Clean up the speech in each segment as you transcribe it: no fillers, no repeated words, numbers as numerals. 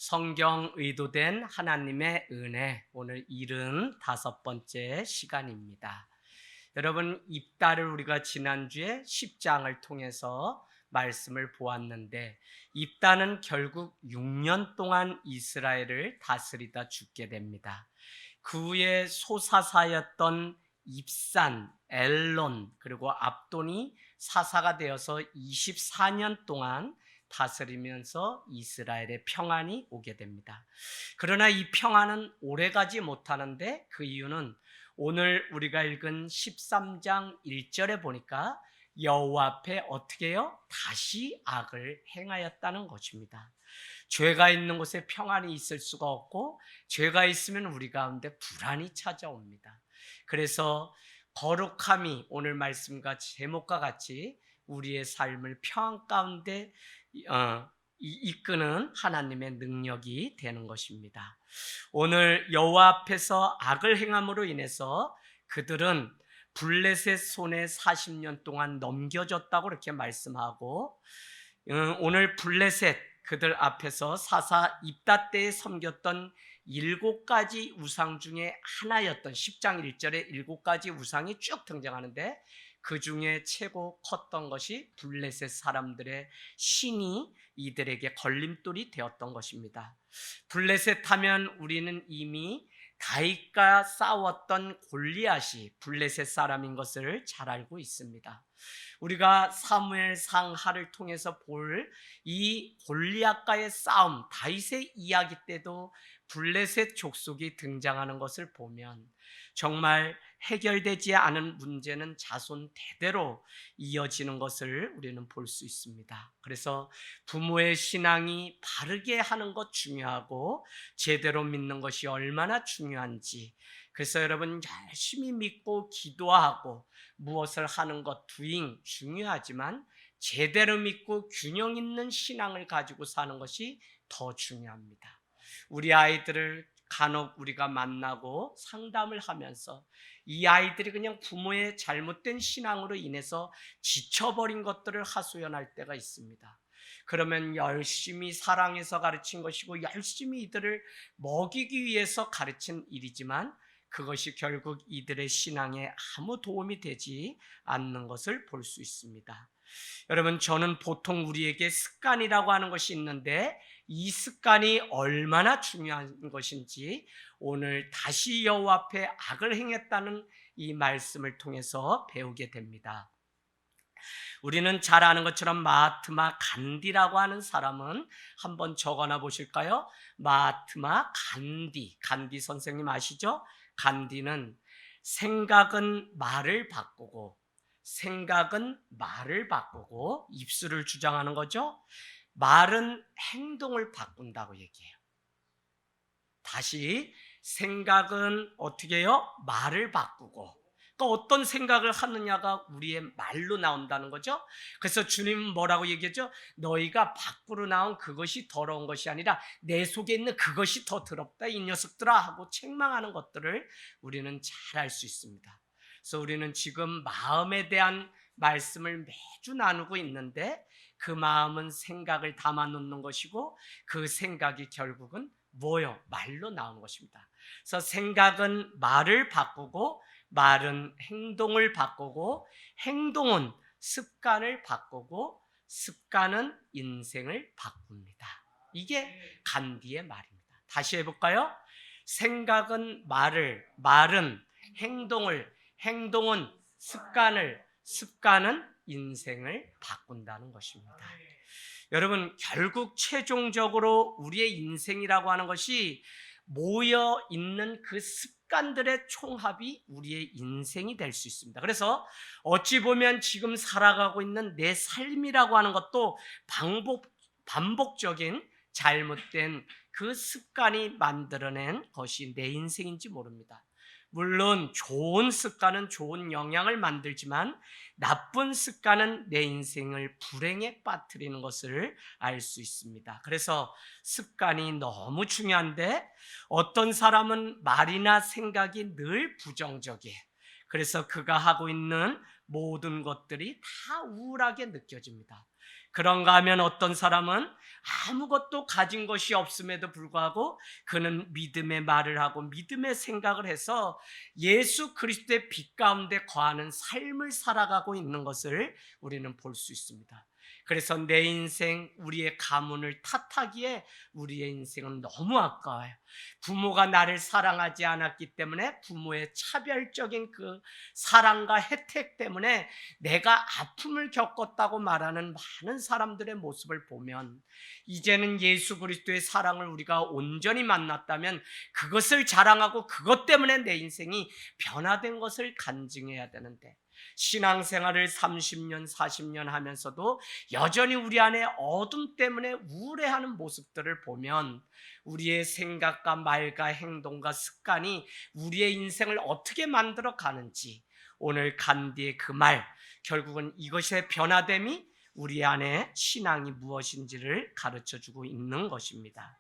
성경 의도된 하나님의 은혜, 오늘 75번째 시간입니다. 여러분, 입다를 우리가 지난주에 10장을 통해서 말씀을 보았는데, 입다는 결국 6년 동안 이스라엘을 다스리다 죽게 됩니다. 그 후에 소사사였던 입산, 엘론, 그리고 압돈이 사사가 되어서 24년 동안 다스리면서 이스라엘의 평안이 오게 됩니다. 그러나 이 평안은 오래가지 못하는데, 그 이유는 오늘 우리가 읽은 13장 1절에 보니까 여호와 앞에 어떻게 해요? 다시 악을 행하였다는 것입니다. 죄가 있는 곳에 평안이 있을 수가 없고, 죄가 있으면 우리 가운데 불안이 찾아옵니다. 그래서 거룩함이 오늘 말씀과 제목과 같이 우리의 삶을 평안 가운데 이끄는 하나님의 능력이 되는 것입니다. 오늘 여호와 앞에서 악을 행함으로 인해서 그들은 블레셋 손에 40년 동안 넘겨졌다고 이렇게 말씀하고, 오늘 블레셋 그들 앞에서 사사 입다 때에 섬겼던 7가지 우상 중에 하나였던 10장 1절에 7가지 우상이 쭉 등장하는데, 그 중에 최고 컸던 것이 블레셋 사람들의 신이 이들에게 걸림돌이 되었던 것입니다. 블레셋 하면 우리는 이미 다윗과 싸웠던 골리앗이 블레셋 사람인 것을 잘 알고 있습니다. 우리가 사무엘상 하를 통해서 볼 이 골리앗과의 싸움, 다윗의 이야기 때도 블레셋 족속이 등장하는 것을 보면 정말 해결되지 않은 문제는 자손 대대로 이어지는 것을 우리는 볼 수 있습니다. 그래서 부모의 신앙이 바르게 하는 것 중요하고, 제대로 믿는 것이 얼마나 중요한지, 그래서 여러분 열심히 믿고 기도하고 무엇을 하는 것 doing 중요하지만, 제대로 믿고 균형 있는 신앙을 가지고 사는 것이 더 중요합니다. 우리 아이들을 간혹 우리가 만나고 상담을 하면서 이 아이들이 그냥 부모의 잘못된 신앙으로 인해서 지쳐버린 것들을 하소연할 때가 있습니다. 그러면 열심히 사랑해서 가르친 것이고 열심히 이들을 먹이기 위해서 가르친 일이지만, 그것이 결국 이들의 신앙에 아무 도움이 되지 않는 것을 볼 수 있습니다. 여러분, 저는 보통 우리에게 습관이라고 하는 것이 있는데, 이 습관이 얼마나 중요한 것인지 오늘 다시 여호와 앞에 악을 행했다는 이 말씀을 통해서 배우게 됩니다. 우리는 잘 아는 것처럼 마하트마 간디라고 하는 사람은 한번 적어놔 보실까요? 마하트마 간디, 간디 선생님 아시죠? 간디는 생각은 말을 바꾸고 입술을 주장하는 거죠. 말은 행동을 바꾼다고 얘기해요. 다시, 생각은 어떻게 해요? 말을 바꾸고. 또 어떤 생각을 하느냐가 우리의 말로 나온다는 거죠. 그래서 주님은 뭐라고 얘기했죠? 너희가 밖으로 나온 그것이 더러운 것이 아니라 내 속에 있는 그것이 더 더럽다 이 녀석들아 하고 책망하는 것들을 우리는 잘 알 수 있습니다. 그래서 우리는 지금 마음에 대한 말씀을 매주 나누고 있는데, 그 마음은 생각을 담아 놓는 것이고, 그 생각이 결국은 뭐요? 말로 나오는 것입니다. 그래서 생각은 말을 바꾸고, 말은 행동을 바꾸고, 행동은 습관을 바꾸고, 습관은 인생을 바꿉니다. 이게 간디의 말입니다. 다시 해볼까요? 생각은 말은 행동을, 행동은 습관을, 습관은 인생을 바꾼다는 것입니다. 여러분, 결국 최종적으로 우리의 인생이라고 하는 것이 모여 있는 그 습관들의 총합이 우리의 인생이 될 수 있습니다. 그래서 어찌 보면 지금 살아가고 있는 내 삶이라고 하는 것도 반복적인 잘못된 그 습관이 만들어낸 것이 내 인생인지 모릅니다. 물론 좋은 습관은 좋은 영향을 만들지만, 나쁜 습관은 내 인생을 불행에 빠뜨리는 것을 알 수 있습니다. 그래서 습관이 너무 중요한데, 어떤 사람은 말이나 생각이 늘 부정적이에요. 그래서 그가 하고 있는 모든 것들이 다 우울하게 느껴집니다. 그런가 하면 어떤 사람은 아무것도 가진 것이 없음에도 불구하고 그는 믿음의 말을 하고 믿음의 생각을 해서 예수 그리스도의 빛 가운데 거하는 삶을 살아가고 있는 것을 우리는 볼 수 있습니다. 그래서 내 인생, 우리의 가문을 탓하기에 우리의 인생은 너무 아까워요. 부모가 나를 사랑하지 않았기 때문에 부모의 차별적인 그 사랑과 혜택 때문에 내가 아픔을 겪었다고 말하는 많은 사람들의 모습을 보면, 이제는 예수 그리스도의 사랑을 우리가 온전히 만났다면 그것을 자랑하고 그것 때문에 내 인생이 변화된 것을 간증해야 되는데, 신앙생활을 30년 40년 하면서도 여전히 우리 안에 어둠 때문에 우울해하는 모습들을 보면 우리의 생각과 말과 행동과 습관이 우리의 인생을 어떻게 만들어 가는지, 오늘 간디의 그 말, 결국은 이것의 변화됨이 우리 안에 신앙이 무엇인지를 가르쳐주고 있는 것입니다.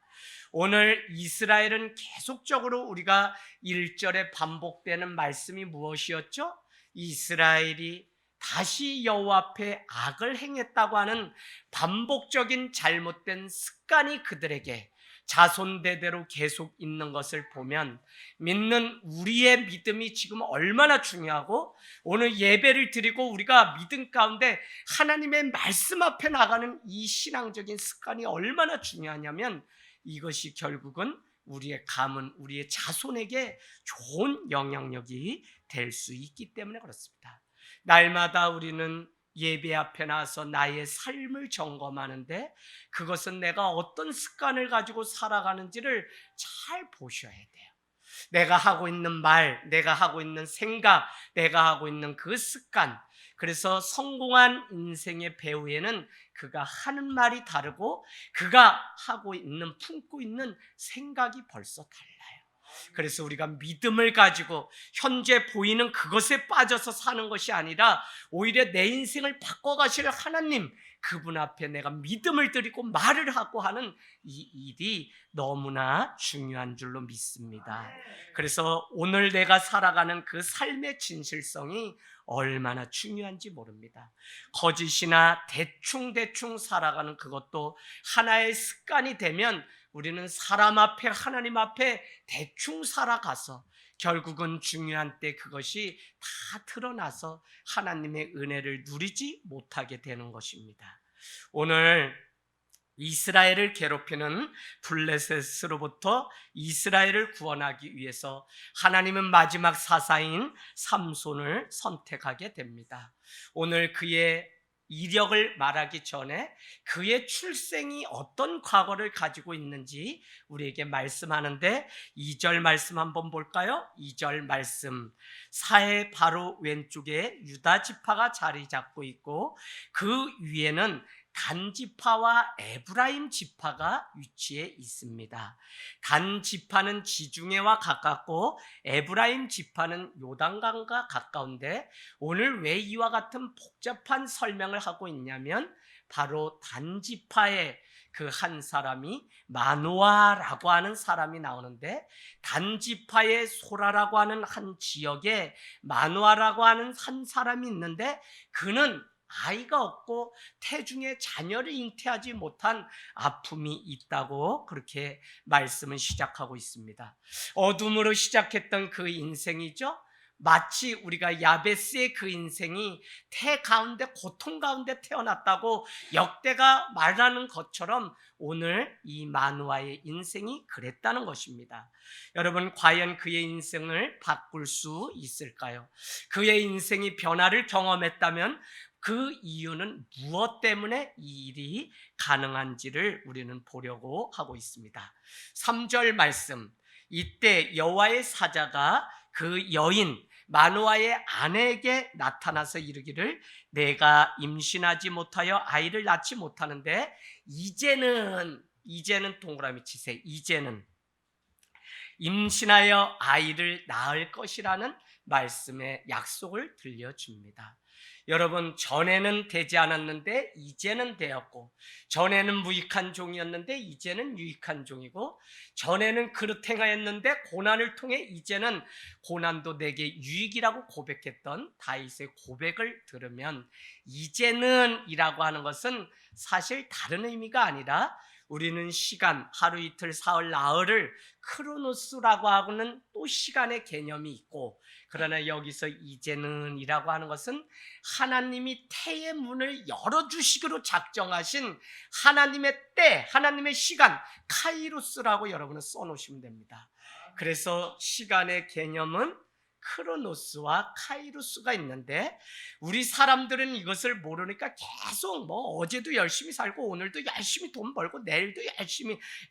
오늘 이스라엘은 계속적으로 우리가 1절에 반복되는 말씀이 무엇이었죠? 이스라엘이 다시 여호와 앞에 악을 행했다고 하는 반복적인 잘못된 습관이 그들에게 자손대대로 계속 있는 것을 보면, 믿는 우리의 믿음이 지금 얼마나 중요하고, 오늘 예배를 드리고 우리가 믿음 가운데 하나님의 말씀 앞에 나가는 이 신앙적인 습관이 얼마나 중요하냐면, 이것이 결국은 우리의 가문, 우리의 자손에게 좋은 영향력이 될 수 있기 때문에 그렇습니다. 날마다 우리는 예배 앞에 나와서 나의 삶을 점검하는데, 그것은 내가 어떤 습관을 가지고 살아가는지를 잘 보셔야 돼요. 내가 하고 있는 말, 내가 하고 있는 생각, 내가 하고 있는 그 습관. 그래서 성공한 인생의 배우에는 그가 하는 말이 다르고 그가 하고 있는, 품고 있는 생각이 벌써 달라요. 그래서 우리가 믿음을 가지고 현재 보이는 그것에 빠져서 사는 것이 아니라 오히려 내 인생을 바꿔가실 하나님, 그분 앞에 내가 믿음을 드리고 말을 하고 하는 이 일이 너무나 중요한 줄로 믿습니다. 그래서 오늘 내가 살아가는 그 삶의 진실성이 얼마나 중요한지 모릅니다. 거짓이나 대충 살아가는 그것도 하나의 습관이 되면 우리는 사람 앞에, 하나님 앞에 대충 살아가서 결국은 중요한 때 그것이 다 드러나서 하나님의 은혜를 누리지 못하게 되는 것입니다. 오늘 이스라엘을 괴롭히는 블레셋으로부터 이스라엘을 구원하기 위해서 하나님은 마지막 사사인 삼손을 선택하게 됩니다. 오늘 그의 이력을 말하기 전에 그의 출생이 어떤 과거를 가지고 있는지 우리에게 말씀하는데, 2절 말씀 한번 볼까요? 2절 말씀, 사해 바로 왼쪽에 유다 지파가 자리 잡고 있고 그 위에는 단 지파와 에브라임 지파가 위치해 있습니다. 단 지파는 지중해와 가깝고 에브라임 지파는 요단강과 가까운데, 오늘 왜 이와 같은 복잡한 설명을 하고 있냐면, 바로 단 지파의 그 한 사람이 마노아라고 하는 사람이 나오는데, 단 지파의 소라라고 하는 한 지역에 마노아라고 하는 한 사람이 있는데, 그는 아이가 없고 태중에 자녀를 잉태하지 못한 아픔이 있다고 그렇게 말씀을 시작하고 있습니다. 어둠으로 시작했던 그 인생이죠. 마치 우리가 야베스의 그 인생이 태 가운데, 고통 가운데 태어났다고 역대가 말하는 것처럼 오늘 이 마누아의 인생이 그랬다는 것입니다. 여러분, 과연 그의 인생을 바꿀 수 있을까요? 그의 인생이 변화를 경험했다면 그 이유는 무엇 때문에 이 일이 가능한지를 우리는 보려고 하고 있습니다. 3절 말씀, 이때 여호와의 사자가 그 여인 마노아의 아내에게 나타나서 이르기를, 내가 임신하지 못하여 아이를 낳지 못하는데 이제는 동그라미 치세요. 이제는 임신하여 아이를 낳을 것이라는 말씀의 약속을 들려줍니다. 여러분, 전에는 되지 않았는데 이제는 되었고, 전에는 무익한 종이었는데 이제는 유익한 종이고, 전에는 그릇 행하였는데 고난을 통해 이제는 고난도 내게 유익이라고 고백했던 다윗의 고백을 들으면, 이제는 이라고 하는 것은 사실 다른 의미가 아니라, 우리는 시간, 하루 이틀 사흘 나흘을 크로노스라고 하고는 또 시간의 개념이 있고, 그러나 여기서 이제는 이라고 하는 것은 하나님이 태의 문을 열어주시기로 작정하신 하나님의 때, 하나님의 시간, 카이로스라고 여러분은 써놓으시면 됩니다. 그래서 시간의 개념은 크로노스와 카이로스가 있는데, 우리 사람들은 이것을 모르니까 계속 뭐 어제도 열심히 살고 오늘도 열심히 돈 벌고 내일도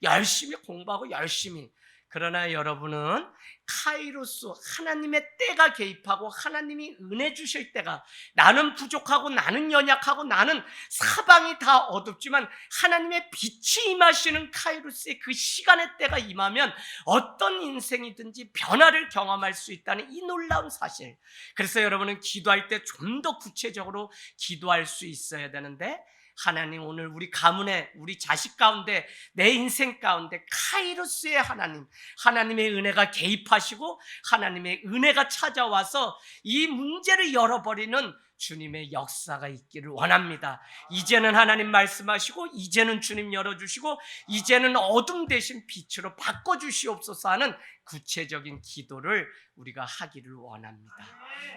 열심히 공부하고 열심히. 그러나 여러분은 카이로스, 하나님의 때가 개입하고 하나님이 은혜 주실 때가, 나는 부족하고 나는 연약하고 나는 사방이 다 어둡지만 하나님의 빛이 임하시는 카이로스의 그 시간의 때가 임하면 어떤 인생이든지 변화를 경험할 수 있다는 이 놀라운 사실. 그래서 여러분은 기도할 때 좀 더 구체적으로 기도할 수 있어야 되는데, 하나님, 오늘 우리 가문에, 우리 자식 가운데, 내 인생 가운데 카이로스의 하나님, 하나님의 은혜가 개입하시고 하나님의 은혜가 찾아와서 이 문제를 열어버리는 주님의 역사가 있기를 원합니다. 이제는 하나님 말씀하시고, 이제는 주님 열어주시고, 이제는 어둠 대신 빛으로 바꿔주시옵소서 하는 구체적인 기도를 우리가 하기를 원합니다.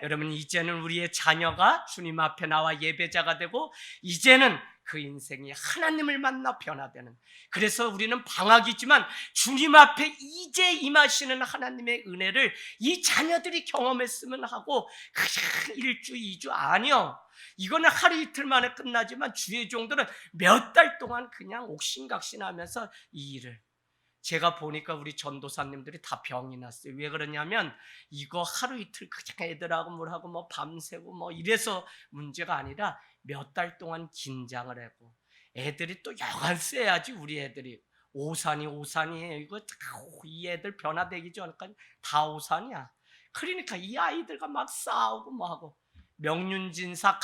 여러분, 이제는 우리의 자녀가 주님 앞에 나와 예배자가 되고, 이제는 그 인생이 하나님을 만나 변화되는, 그래서 우리는 방학이지만 주님 앞에 이제 임하시는 하나님의 은혜를 이 자녀들이 경험했으면 하고, 그냥 1주 2주 아니요, 이거는 하루 이틀 만에 끝나지만 주의 종들은 몇 달 동안 그냥 옥신각신하면서 이 일을, 제가 보니까 우리 전도사님들이 다 병이 났어요. 왜 그러냐면 이거 하루 이틀 그냥 애들하고 뭘하고 뭐 밤새고 뭐 이래서 문제가 아니라 몇 달 동안 긴장을 하고, 애들이 또 여간 써야지. 우리 애들이 오산이에요. 이거 이 애들 변화되기 전까지 다 오산이야. 그러니까 이 아이들과 막 싸우고 뭐하고, 명륜진사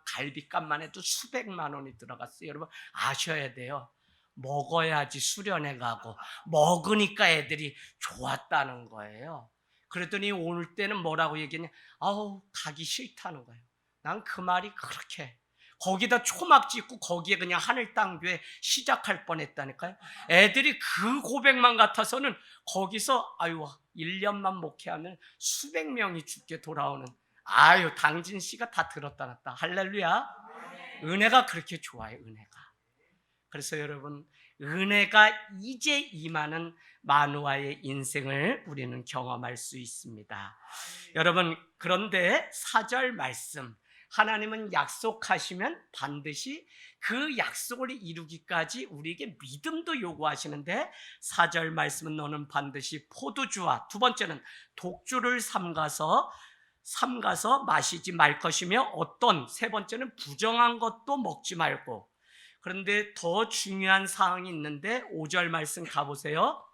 갈비값만 해도 수백만 원이 들어갔어요. 여러분 아셔야 돼요. 먹어야지 수련회 가고, 먹으니까 애들이 좋았다는 거예요. 그랬더니 올 때는 뭐라고 얘기했냐, 아우 가기 싫다는 거예요. 난 그 말이 그렇게, 거기다 초막 짓고 거기에 그냥 하늘땅교회 시작할 뻔했다니까요. 애들이 그 고백만 같아서는 거기서 아유 1년만 목회하면 수백 명이 죽게 돌아오는, 아유 당진 씨가 다 들었다 놨다. 할렐루야. 은혜가 그렇게 좋아요. 은혜가. 그래서 여러분, 은혜가 이제 임하는 만우아의 인생을 우리는 경험할 수 있습니다. 여러분, 그런데 4절 말씀, 하나님은 약속하시면 반드시 그 약속을 이루기까지 우리에게 믿음도 요구하시는데, 4절 말씀은 너는 반드시 포도주와, 두 번째는 독주를 삼가서 마시지 말 것이며, 어떤, 세 번째는 부정한 것도 먹지 말고. 그런데 더 중요한 사항이 있는데 5절 말씀 가보세요.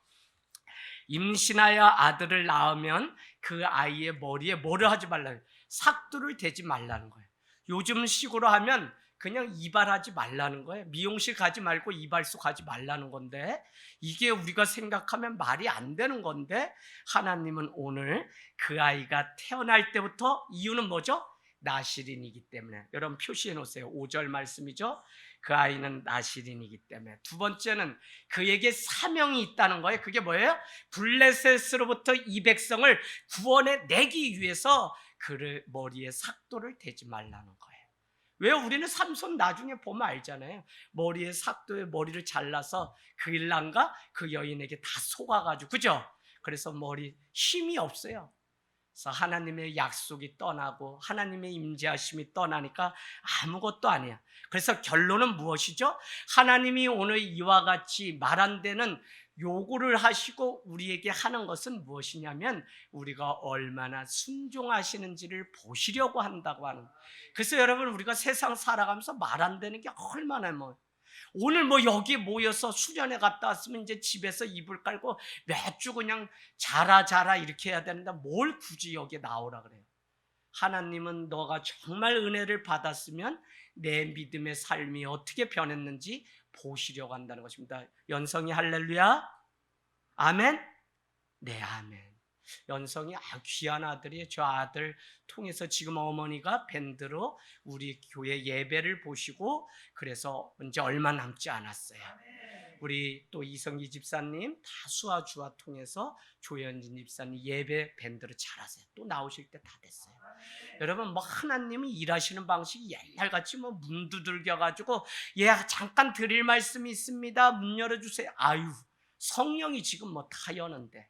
임신하여 아들을 낳으면 그 아이의 머리에 뭐를 하지 말라는, 삭두를 대지 말라는 거예요. 요즘 식으로 하면 그냥 이발하지 말라는 거예요. 미용실 가지 말고 이발소 가지 말라는 건데, 이게 우리가 생각하면 말이 안 되는 건데, 하나님은 오늘 그 아이가 태어날 때부터, 이유는 뭐죠? 나실인이기 때문에. 여러분 표시해 놓으세요. 5절 말씀이죠. 그 아이는 나실인이기 때문에. 두 번째는 그에게 사명이 있다는 거예요. 그게 뭐예요? 블레셋으로부터 이 백성을 구원해 내기 위해서 그를 머리에 삭도를 대지 말라는 거예요. 왜? 우리는 삼손 나중에 보면 알잖아요. 머리에 삭도에 머리를 잘라서 그 일남과 그 여인에게 다 속아가지고, 그죠? 그래서 머리 힘이 없어요. 그래서 하나님의 약속이 떠나고 하나님의 임재하심이 떠나니까 아무것도 아니야. 그래서 결론은 무엇이죠? 하나님이 오늘 이와 같이 말 안 되는 요구를 하시고 우리에게 하는 것은 무엇이냐면, 우리가 얼마나 순종하시는지를 보시려고 한다고 하는. 그래서 여러분, 우리가 세상 살아가면서 말 안 되는 게 얼마나, 오늘 여기 모여서 수련회 갔다 왔으면 이제 집에서 이불 깔고 몇 주 그냥 자라 이렇게 해야 되는데, 뭘 굳이 여기에 나오라 그래요? 하나님은 너가 정말 은혜를 받았으면 내 믿음의 삶이 어떻게 변했는지 보시려고 한다는 것입니다. 연성이 할렐루야? 아멘? 네, 아멘. 연성이 귀한 아들이에요. 저 아들 통해서 지금 어머니가 밴드로 우리 교회 예배를 보시고 그래서 이제 얼마 남지 않았어요. 우리 또 이성기 집사님 다수와 통해서 조현진 집사님 예배 밴드로 잘하세요. 또 나오실 때 다 됐어요. 여러분 뭐 하나님이 일하시는 방식이 옛날같이 뭐 문 두들겨 가지고 잠깐 드릴 말씀이 있습니다. 문 열어주세요. 아유 성령이 지금 뭐 다 여는데.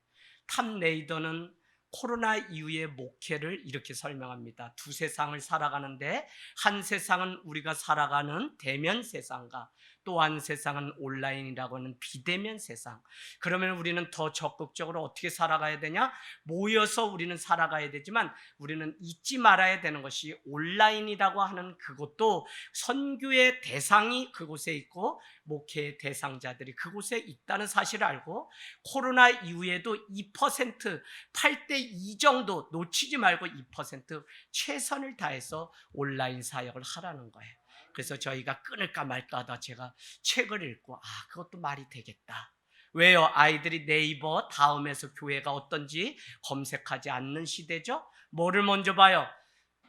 탐 레이더는 코로나 이후의 목회를 이렇게 설명합니다. 두 세상을 살아가는데 한 세상은 우리가 살아가는 대면 세상과 또 한 세상은 온라인이라고 하는 비대면 세상. 그러면 우리는 더 적극적으로 어떻게 살아가야 되냐? 모여서 우리는 살아가야 되지만 우리는 잊지 말아야 되는 것이 온라인이라고 하는 그것도 선교의 대상이 그곳에 있고 목회의 대상자들이 그곳에 있다는 사실을 알고 코로나 이후에도 2% 8대 2 정도 놓치지 말고 2% 최선을 다해서 온라인 사역을 하라는 거예요. 그래서 저희가 끊을까 말까 하다 제가 책을 읽고 그것도 말이 되겠다. 왜요? 아이들이 네이버 다음에서 교회가 어떤지 검색하지 않는 시대죠. 뭐를 먼저 봐요?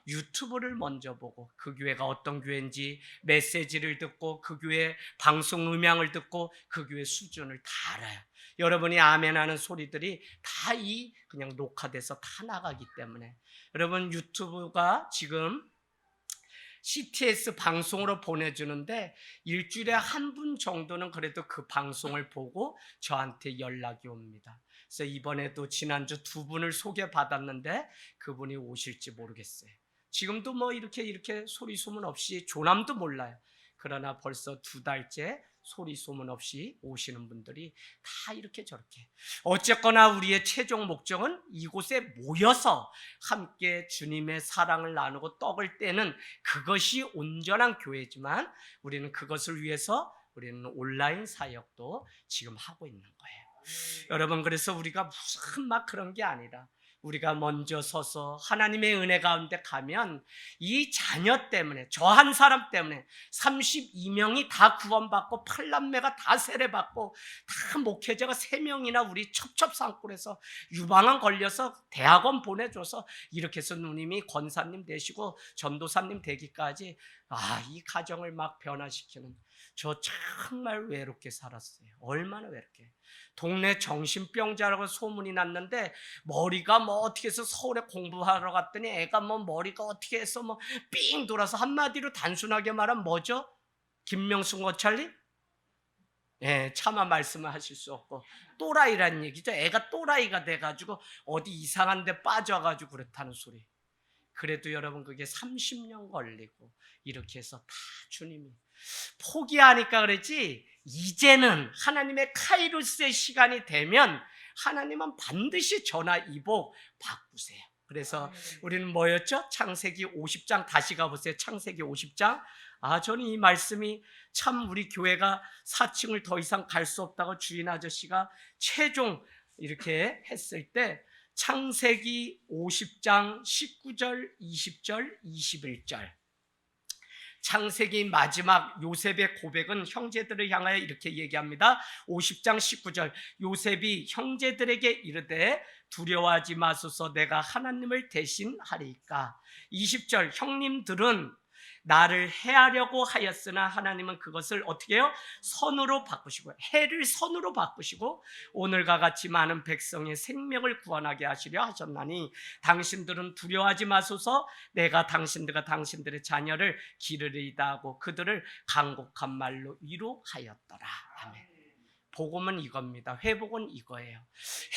유튜브를 먼저 보고 그 교회가 어떤 교회인지 메시지를 듣고 그 교회 방송 음향을 듣고 그 교회 수준을 다 알아요. 여러분이 아멘하는 소리들이 다 그냥 녹화돼서 다 나가기 때문에 여러분 유튜브가 지금 CTS 방송으로 보내주는데 일주일에 한 분 정도는 그래도 그 방송을 보고 저한테 연락이 옵니다. 그래서 이번에도 지난주 2분을 소개받았는데 그분이 오실지 모르겠어요. 지금도 뭐 이렇게 소리 소문 없이 조남도 몰라요. 그러나 벌써 2달째 소리 소문 없이 오시는 분들이 다 이렇게 저렇게. 어쨌거나 우리의 최종 목적은 이곳에 모여서 함께 주님의 사랑을 나누고 떡을 떼는 그것이 온전한 교회지만 우리는 그것을 위해서 우리는 온라인 사역도 지금 하고 있는 거예요. 여러분 그래서 우리가 무슨 막 그런 게 아니라 우리가 먼저 서서 하나님의 은혜 가운데 가면 이 자녀 때문에 저 한 사람 때문에 32명이 다 구원받고 8남매가 다 세례받고 다 목회자가 3명이나 우리 첩첩산골에서 유방암 걸려서 대학원 보내줘서 이렇게 해서 누님이 권사님 되시고 전도사님 되기까지 이 가정을 막 변화시키는 저 정말 외롭게 살았어요. 얼마나 외롭게. 동네 정신병자라고 소문이 났는데 머리가 뭐 어떻게 해서 서울에 공부하러 갔더니 애가 뭐 머리가 어떻게 해서 뭐 삥 돌아서 한마디로 단순하게 말하면 뭐죠? 김명수 거찰리? 차마 말씀을 하실 수 없고 또라이란 얘기죠. 애가 또라이가 돼가지고 어디 이상한 데 빠져가지고 그렇다는 소리. 그래도 여러분 그게 30년 걸리고 이렇게 해서 다 주님이 포기하니까 그랬지 이제는 하나님의 카이로스의 시간이 되면 하나님은 반드시 전화위복 바꾸세요. 그래서 우리는 뭐였죠? 창세기 50장 다시 가보세요. 창세기 50장. 저는 이 말씀이 참 우리 교회가 4층을 더 이상 갈 수 없다고 주인 아저씨가 최종 이렇게 했을 때 창세기 50장 19절 20절 21절 창세기 마지막 요셉의 고백은 형제들을 향하여 이렇게 얘기합니다. 50장 19절 요셉이 형제들에게 이르되 두려워하지 마소서 내가 하나님을 대신하리이까. 20절 형님들은 나를 해하려고 하였으나 하나님은 그것을 어떻게 해요? 선으로 바꾸시고 해를 선으로 바꾸시고 오늘과 같이 많은 백성의 생명을 구원하게 하시려 하셨나니 당신들은 두려워하지 마소서 내가 당신들과 당신들의 자녀를 기르리이다 하고 그들을 간곡한 말로 위로하였더라. 아멘. 복음은 이겁니다. 회복은 이거예요.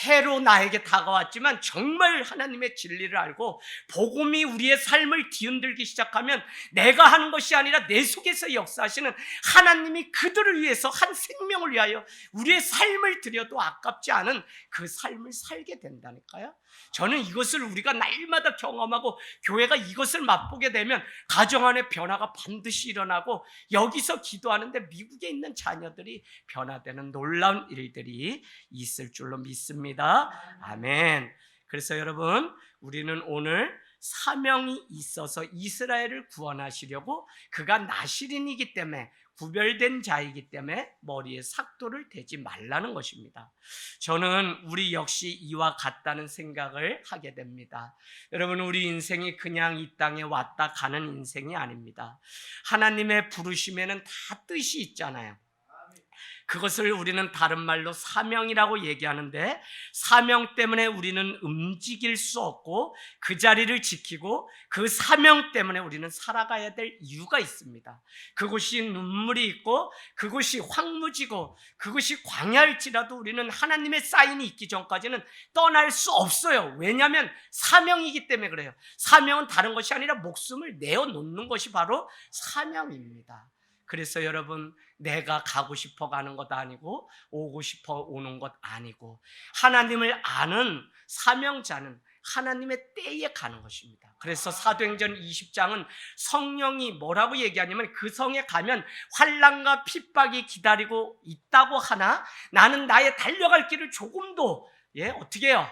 해로 나에게 다가왔지만 정말 하나님의 진리를 알고 복음이 우리의 삶을 뒤흔들기 시작하면 내가 하는 것이 아니라 내 속에서 역사하시는 하나님이 그들을 위해서 한 생명을 위하여 우리의 삶을 드려도 아깝지 않은 그 삶을 살게 된다니까요. 저는 이것을 우리가 날마다 경험하고 교회가 이것을 맛보게 되면 가정 안에 변화가 반드시 일어나고 여기서 기도하는데 미국에 있는 자녀들이 변화되는 놀라운 일들이 있을 줄로 믿습니다. 아멘. 그래서 여러분 우리는 오늘 사명이 있어서 이스라엘을 구원하시려고 그가 나실인이기 때문에 구별된 자이기 때문에 머리에 삭도를 대지 말라는 것입니다. 저는 우리 역시 이와 같다는 생각을 하게 됩니다. 여러분, 우리 인생이 그냥 이 땅에 왔다 가는 인생이 아닙니다. 하나님의 부르심에는 다 뜻이 있잖아요. 그것을 우리는 다른 말로 사명이라고 얘기하는데, 사명 때문에 우리는 움직일 수 없고 그 자리를 지키고 그 사명 때문에 우리는 살아가야 될 이유가 있습니다. 그곳이 눈물이 있고 그곳이 황무지고 그것이 광야일지라도 우리는 하나님의 사인이 있기 전까지는 떠날 수 없어요. 왜냐하면 사명이기 때문에 그래요. 사명은 다른 것이 아니라 목숨을 내어놓는 것이 바로 사명입니다. 그래서 여러분, 내가 가고 싶어 가는 것 아니고 오고 싶어 오는 것 아니고 하나님을 아는 사명자는 하나님의 때에 가는 것입니다. 그래서 사도행전 20장은 성령이 뭐라고 얘기하냐면, 그 성에 가면 환난과 핍박이 기다리고 있다고 하나 나는 나의 달려갈 길을 조금도 어떻게 해요?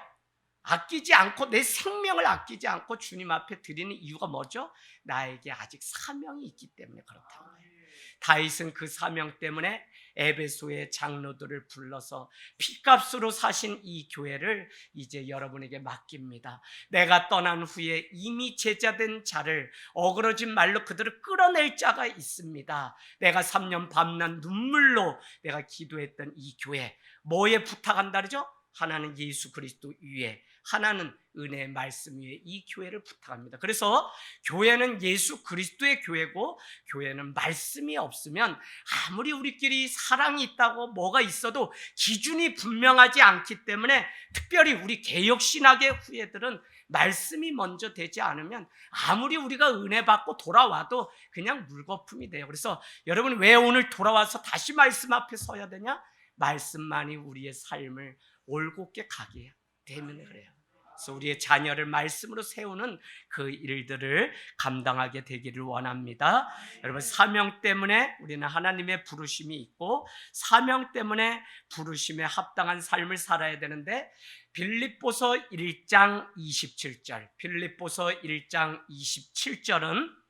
아끼지 않고, 내 생명을 아끼지 않고 주님 앞에 드리는 이유가 뭐죠? 나에게 아직 사명이 있기 때문에 그렇다는 거예요. 다윗은 그 사명 때문에 에베소의 장로들을 불러서 피값으로 사신 이 교회를 이제 여러분에게 맡깁니다. 내가 떠난 후에 이미 제자된 자를 어그러진 말로 그들을 끌어낼 자가 있습니다. 내가 3년 밤낮 눈물로 내가 기도했던 이 교회, 뭐에 부탁한다 그러죠? 하나는 예수 그리스도 위에, 하나는 은혜의 말씀 위에 이 교회를 부탁합니다. 그래서 교회는 예수 그리스도의 교회고, 교회는 말씀이 없으면 아무리 우리끼리 사랑이 있다고 뭐가 있어도 기준이 분명하지 않기 때문에, 특별히 우리 개혁신학의 후예들은 말씀이 먼저 되지 않으면 아무리 우리가 은혜 받고 돌아와도 그냥 물거품이 돼요. 그래서 여러분, 왜 오늘 돌아와서 다시 말씀 앞에 서야 되냐? 말씀만이 우리의 삶을 올곧게 가게 되면 그래요. 그래서 우리의 자녀를 말씀으로 세우는 그 일들을 감당하게 되기를 원합니다. 여러분, 사명 때문에 우리는 하나님의 부르심이 있고, 사명 때문에 부르심에 합당한 삶을 살아야 되는데, 빌립보서 1장 27절, 빌립보서 1장 27절은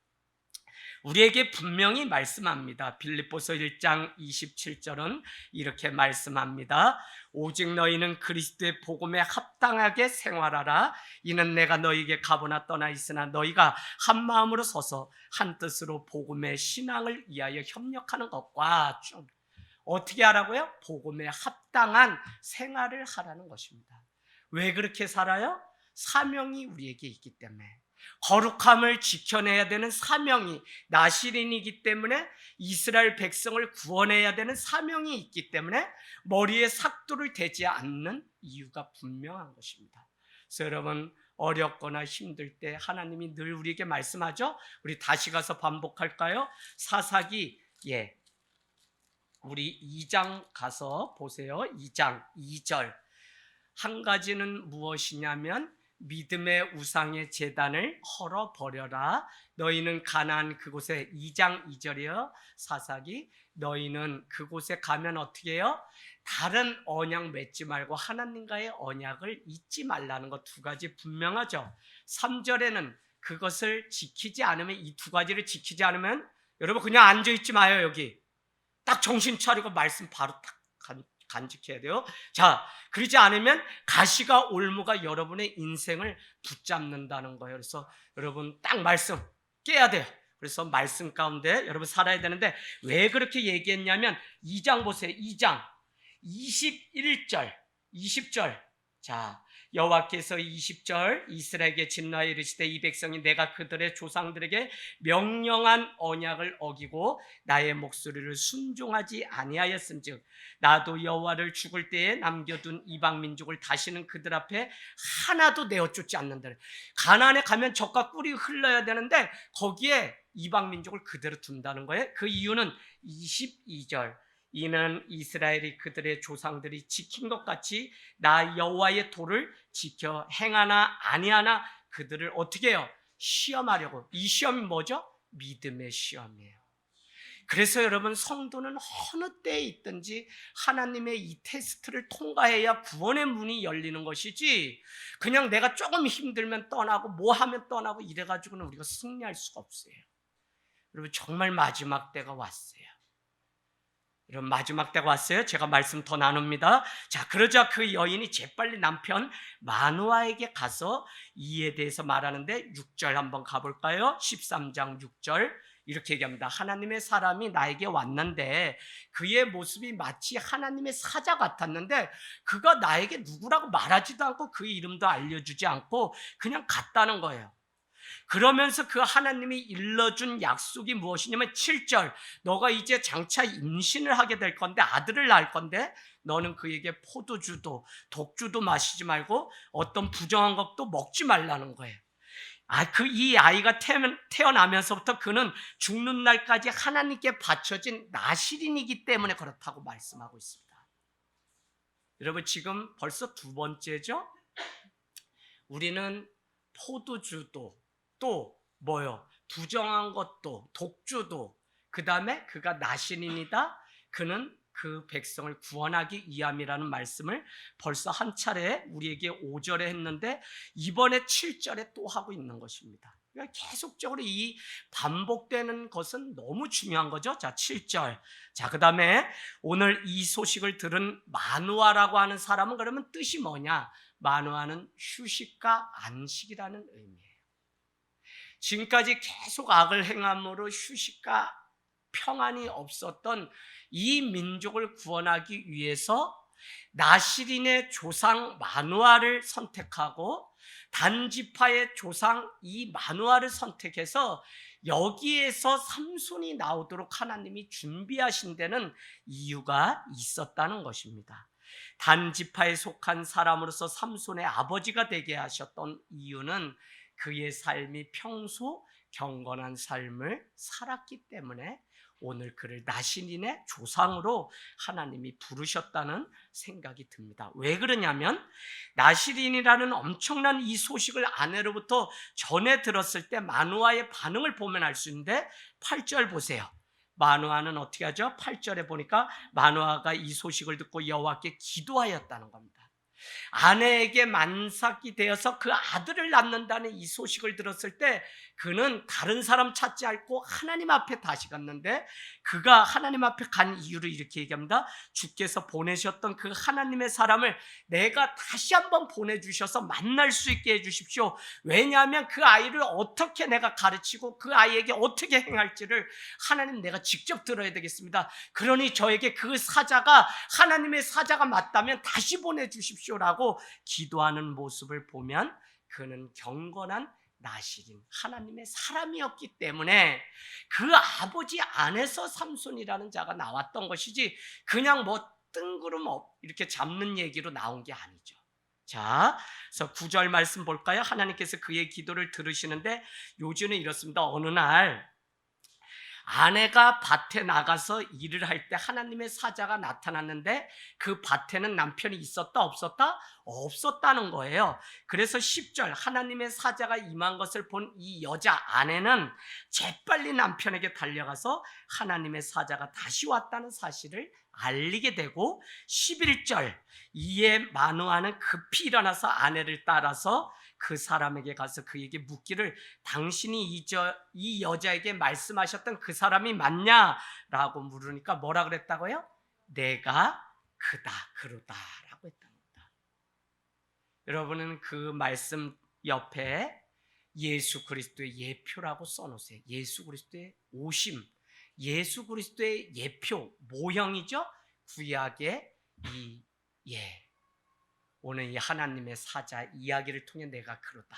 우리에게 분명히 말씀합니다. 빌립보서 1장 27절은 이렇게 말씀합니다. 오직 너희는 그리스도의 복음에 합당하게 생활하라. 이는 내가 너희에게 가보나 떠나 있으나 너희가 한 마음으로 서서 한 뜻으로 복음의 신앙을 위하여 협력하는 것과 좀 어떻게 하라고요? 복음에 합당한 생활을 하라는 것입니다. 왜 그렇게 살아요? 사명이 우리에게 있기 때문에. 거룩함을 지켜내야 되는 사명이, 나실인이기 때문에 이스라엘 백성을 구원해야 되는 사명이 있기 때문에 머리에 삭도를 대지 않는 이유가 분명한 것입니다. 그래서 여러분, 어렵거나 힘들 때 하나님이 늘 우리에게 말씀하죠. 우리 다시 가서 반복할까요? 사사기 우리 2장 가서 보세요. 2장 2절. 한 가지는 무엇이냐면, 믿음의 우상의 제단을 헐어버려라. 너희는 가나안 그곳에, 2장 2절이요. 사사기, 너희는 그곳에 가면 어떻게 해요? 다른 언약 맺지 말고 하나님과의 언약을 잊지 말라는 것 두 가지 분명하죠. 3절에는 그것을 지키지 않으면, 이 두 가지를 지키지 않으면 여러분 그냥 앉아있지 마요. 여기 딱 정신 차리고 말씀 바로 딱 간직해야 돼요. 자, 그러지 않으면 가시가 올무가 여러분의 인생을 붙잡는다는 거예요. 그래서 여러분 딱 말씀 깨야 돼요. 그래서 말씀 가운데 여러분 살아야 되는데, 왜 그렇게 얘기했냐면 2장 보세요. 2장 21절 20절. 자, 여호와께서 20절 이스라엘에게 진노하여 이르시되, 이 백성이 내가 그들의 조상들에게 명령한 언약을 어기고 나의 목소리를 순종하지 아니하였은즉 나도 여호와를 죽을 때에 남겨둔 이방 민족을 다시는 그들 앞에 하나도 내어 쫓지 않는다. 가나안에 가면 젖과 꿀이 흘러야 되는데 거기에 이방 민족을 그대로 둔다는 거예요. 그 이유는 22절. 이는 이스라엘이 그들의 조상들이 지킨 것 같이 나 여호와의 도를 지켜 행하나 아니하나 그들을 어떻게 해요? 시험하려고. 이 시험이 뭐죠? 믿음의 시험이에요. 그래서 여러분, 성도는 어느 때에 있든지 하나님의 이 테스트를 통과해야 구원의 문이 열리는 것이지, 그냥 내가 조금 힘들면 떠나고 뭐 하면 떠나고 이래가지고는 우리가 승리할 수가 없어요. 여러분, 정말 마지막 때가 왔어요. 여러분, 마지막 때가 왔어요. 제가 말씀 더 나눕니다. 자, 그러자 그 여인이 재빨리 남편 마누아에게 가서 이에 대해서 말하는데, 6절 한번 가볼까요? 13장 6절 이렇게 얘기합니다. 하나님의 사람이 나에게 왔는데 그의 모습이 마치 하나님의 사자 같았는데 그가 나에게 누구라고 말하지도 않고 그 이름도 알려주지 않고 그냥 갔다는 거예요. 그러면서 그 하나님이 일러준 약속이 무엇이냐면 7절, 너가 이제 장차 임신을 하게 될 건데, 아들을 낳을 건데 너는 그에게 포도주도 독주도 마시지 말고 어떤 부정한 것도 먹지 말라는 거예요. 이 아이가 태어나면서부터 그는 죽는 날까지 하나님께 바쳐진 나실인이기 때문에 그렇다고 말씀하고 있습니다. 여러분, 지금 벌써 두 번째죠? 우리는 포도주도 또 뭐요? 부정한 것도 독주도, 그 다음에 그가 나신인이다, 그는 그 백성을 구원하기 위함이라는 말씀을 벌써 한 차례 우리에게 5절에 했는데 이번에 7절에 또 하고 있는 것입니다. 그러니까 계속적으로 이 반복되는 것은 너무 중요한 거죠. 자, 7절. 자, 그 다음에 오늘 이 소식을 들은 마누아라고 하는 사람은 그러면 뜻이 뭐냐? 마누아는 휴식과 안식이라는 의미예요. 지금까지 계속 악을 행함으로 휴식과 평안이 없었던 이 민족을 구원하기 위해서 나실인의 조상 마누아를 선택하고 단지파의 조상 이 마누아를 선택해서 여기에서 삼손이 나오도록 하나님이 준비하신 데는 이유가 있었다는 것입니다. 단지파에 속한 사람으로서 삼손의 아버지가 되게 하셨던 이유는 그의 삶이 평소 경건한 삶을 살았기 때문에 오늘 그를 나신인의 조상으로 하나님이 부르셨다는 생각이 듭니다. 왜 그러냐면 나실인이라는 엄청난 이 소식을 아내로부터 전해 들었을 때 마누아의 반응을 보면 알 수 있는데 8절 보세요. 마누아는 어떻게 하죠? 8절에 보니까 마누아가 이 소식을 듣고 여호와께 기도하였다는 겁니다. 아내에게 만삭이 되어서 그 아들을 낳는다는 이 소식을 들었을 때 그는 다른 사람 찾지 않고 하나님 앞에 다시 갔는데, 그가 하나님 앞에 간 이유를 이렇게 얘기합니다. 주께서 보내셨던 그 하나님의 사람을 내가 다시 한번 보내주셔서 만날 수 있게 해주십시오. 왜냐하면 그 아이를 어떻게 내가 가르치고 그 아이에게 어떻게 행할지를 하나님 내가 직접 들어야 되겠습니다. 그러니 저에게 그 사자가 하나님의 사자가 맞다면 다시 보내주십시오 라고 기도하는 모습을 보면 그는 경건한 나실인 하나님의 사람이었기 때문에 그 아버지 안에서 삼손이라는 자가 나왔던 것이지 그냥 뭐 뜬구름 이렇게 잡는 얘기로 나온 게 아니죠. 자, 그래서 9절 말씀 볼까요? 하나님께서 그의 기도를 들으시는데 요즘은 이렇습니다. 어느 날 아내가 밭에 나가서 일을 할 때 하나님의 사자가 나타났는데 그 밭에는 남편이 있었다 없었다? 없었다는 거예요. 그래서 10절 하나님의 사자가 임한 것을 본 이 여자 아내는 재빨리 남편에게 달려가서 하나님의 사자가 다시 왔다는 사실을 알리게 되고 11절 이에 마누아는 급히 일어나서 아내를 따라서 그 사람에게 가서 그에게 묻기를 당신이 이 여자에게 말씀하셨던 그 사람이 맞냐? 라고 물으니까 뭐라 그랬다고요? 내가 그다 그러다 라고 했다는 겁니다. 여러분은 그 말씀 옆에 예수 그리스도의 예표라고 써놓으세요. 예수 그리스도의 오심, 예수 그리스도의 예표, 모형이죠. 구약의 이 오늘 이 하나님의 사자 이야기를 통해 내가 그러다.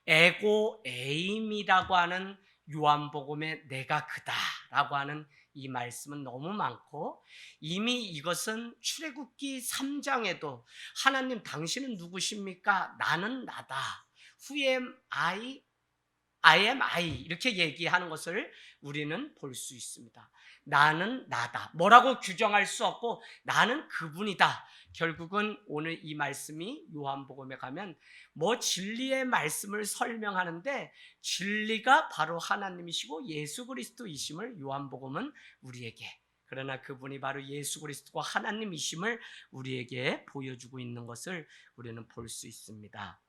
에고 에임이라고 하는 요한복음에 내가 그다라고 하는 이 말씀은 너무 많고 이미 이것은 출애굽기 3장에도 하나님 당신은 누구십니까? 나는 나다. Who am I? I am I 이렇게 얘기하는 것을 우리는 볼 수 있습니다. 나는 나다. 뭐라고 규정할 수 없고 나는 그분이다. 결국은 오늘 이 말씀이 요한복음에 가면 뭐 진리의 말씀을 설명하는데 진리가 바로 하나님이시고 예수 그리스도이심을 요한복음은 우리에게, 그러나 그분이 바로 예수 그리스도가 하나님이심을 우리에게 보여주고 있는 것을 우리는 볼 수 있습니다.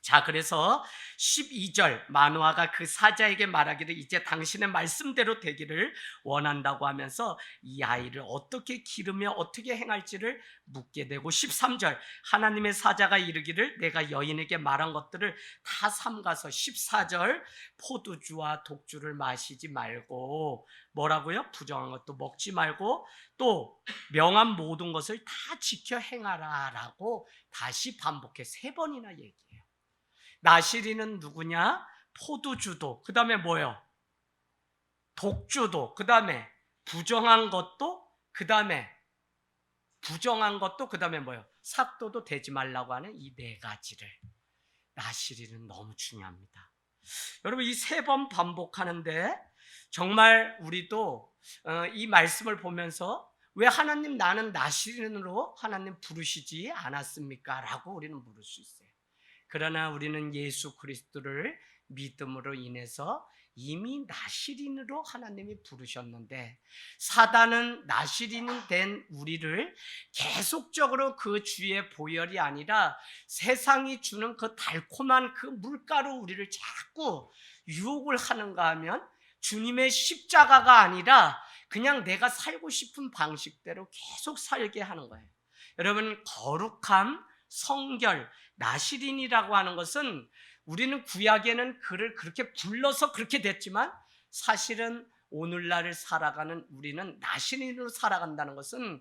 자, 그래서 12절 마노아가 그 사자에게 말하기를 이제 당신의 말씀대로 되기를 원한다고 하면서 이 아이를 어떻게 기르며 어떻게 행할지를 묻게 되고, 13절 하나님의 사자가 이르기를 내가 여인에게 말한 것들을 다 삼가서, 14절 포도주와 독주를 마시지 말고, 뭐라고요? 부정한 것도 먹지 말고 또 명한 모든 것을 다 지켜 행하라 라고 다시 반복해 3번이나 얘기해요. 나시리는 누구냐? 포도주도, 그 다음에 뭐예요? 독주도, 그 다음에 부정한 것도, 그 다음에 뭐예요? 삭도도 되지 말라고 하는 이 4가지를. 나시리는 너무 중요합니다. 여러분, 이 3번 반복하는데 정말 우리도 이 말씀을 보면서 왜 하나님 나는 나시린으로 하나님 부르시지 않았습니까? 라고 우리는 물을 수 있어요. 그러나 우리는 예수 그리스도를 믿음으로 인해서 이미 나시린으로 하나님이 부르셨는데, 사단은 나시린 된 우리를 계속적으로 그 주의 보혈이 아니라 세상이 주는 그 달콤한 그 물가로 우리를 자꾸 유혹을 하는가 하면 주님의 십자가가 아니라 그냥 내가 살고 싶은 방식대로 계속 살게 하는 거예요. 여러분, 거룩함, 성결, 나시린이라고 하는 것은 우리는 구약에는 그를 그렇게 불러서 그렇게 됐지만 사실은 오늘날을 살아가는 우리는 나시린으로 살아간다는 것은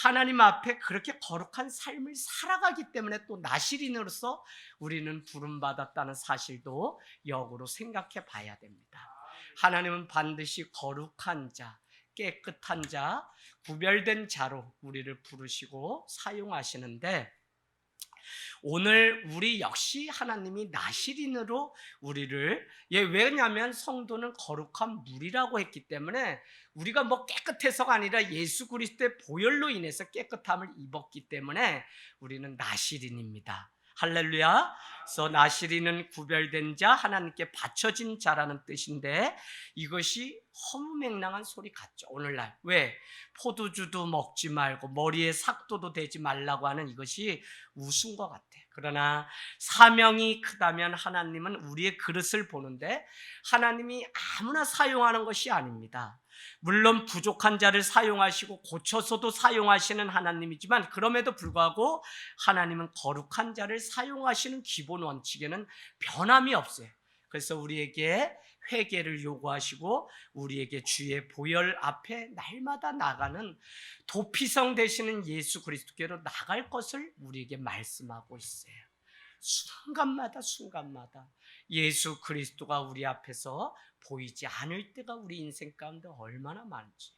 하나님 앞에 그렇게 거룩한 삶을 살아가기 때문에 또 나시린으로서 우리는 부름받았다는 사실도 역으로 생각해 봐야 됩니다. 하나님은 반드시 거룩한 자, 깨끗한 자, 구별된 자로 우리를 부르시고 사용하시는데, 오늘 우리 역시 하나님이 나시린으로 우리를, 왜냐하면 성도는 거룩한 물이라고 했기 때문에 우리가 뭐 깨끗해서가 아니라 예수 그리스도의 보혈로 인해서 깨끗함을 입었기 때문에 우리는 나시린입니다. 할렐루야. 그래서 나시린은 구별된 자, 하나님께 바쳐진 자라는 뜻인데 이것이 허무맹랑한 소리 같죠, 오늘날. 왜? 포도주도 먹지 말고 머리에 삭도도 대지 말라고 하는 이것이 우스운 것 같아. 그러나 사명이 크다면 하나님은 우리의 그릇을 보는데 하나님이 아무나 사용하는 것이 아닙니다. 물론 부족한 자를 사용하시고 고쳐서도 사용하시는 하나님이지만 그럼에도 불구하고 하나님은 거룩한 자를 사용하시는 기본 원칙에는 변함이 없어요. 그래서 우리에게 회개를 요구하시고 우리에게 주의 보혈 앞에 날마다 나가는 도피성 되시는 예수 그리스도께로 나갈 것을 우리에게 말씀하고 있어요. 순간마다 예수 그리스도가 우리 앞에서 보이지 않을 때가 우리 인생 가운데 얼마나 많은지.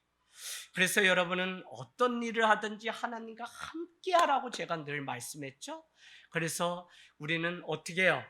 그래서 여러분은 어떤 일을 하든지 하나님과 함께하라고 제가 늘 말씀했죠. 그래서 우리는 어떻게 해요?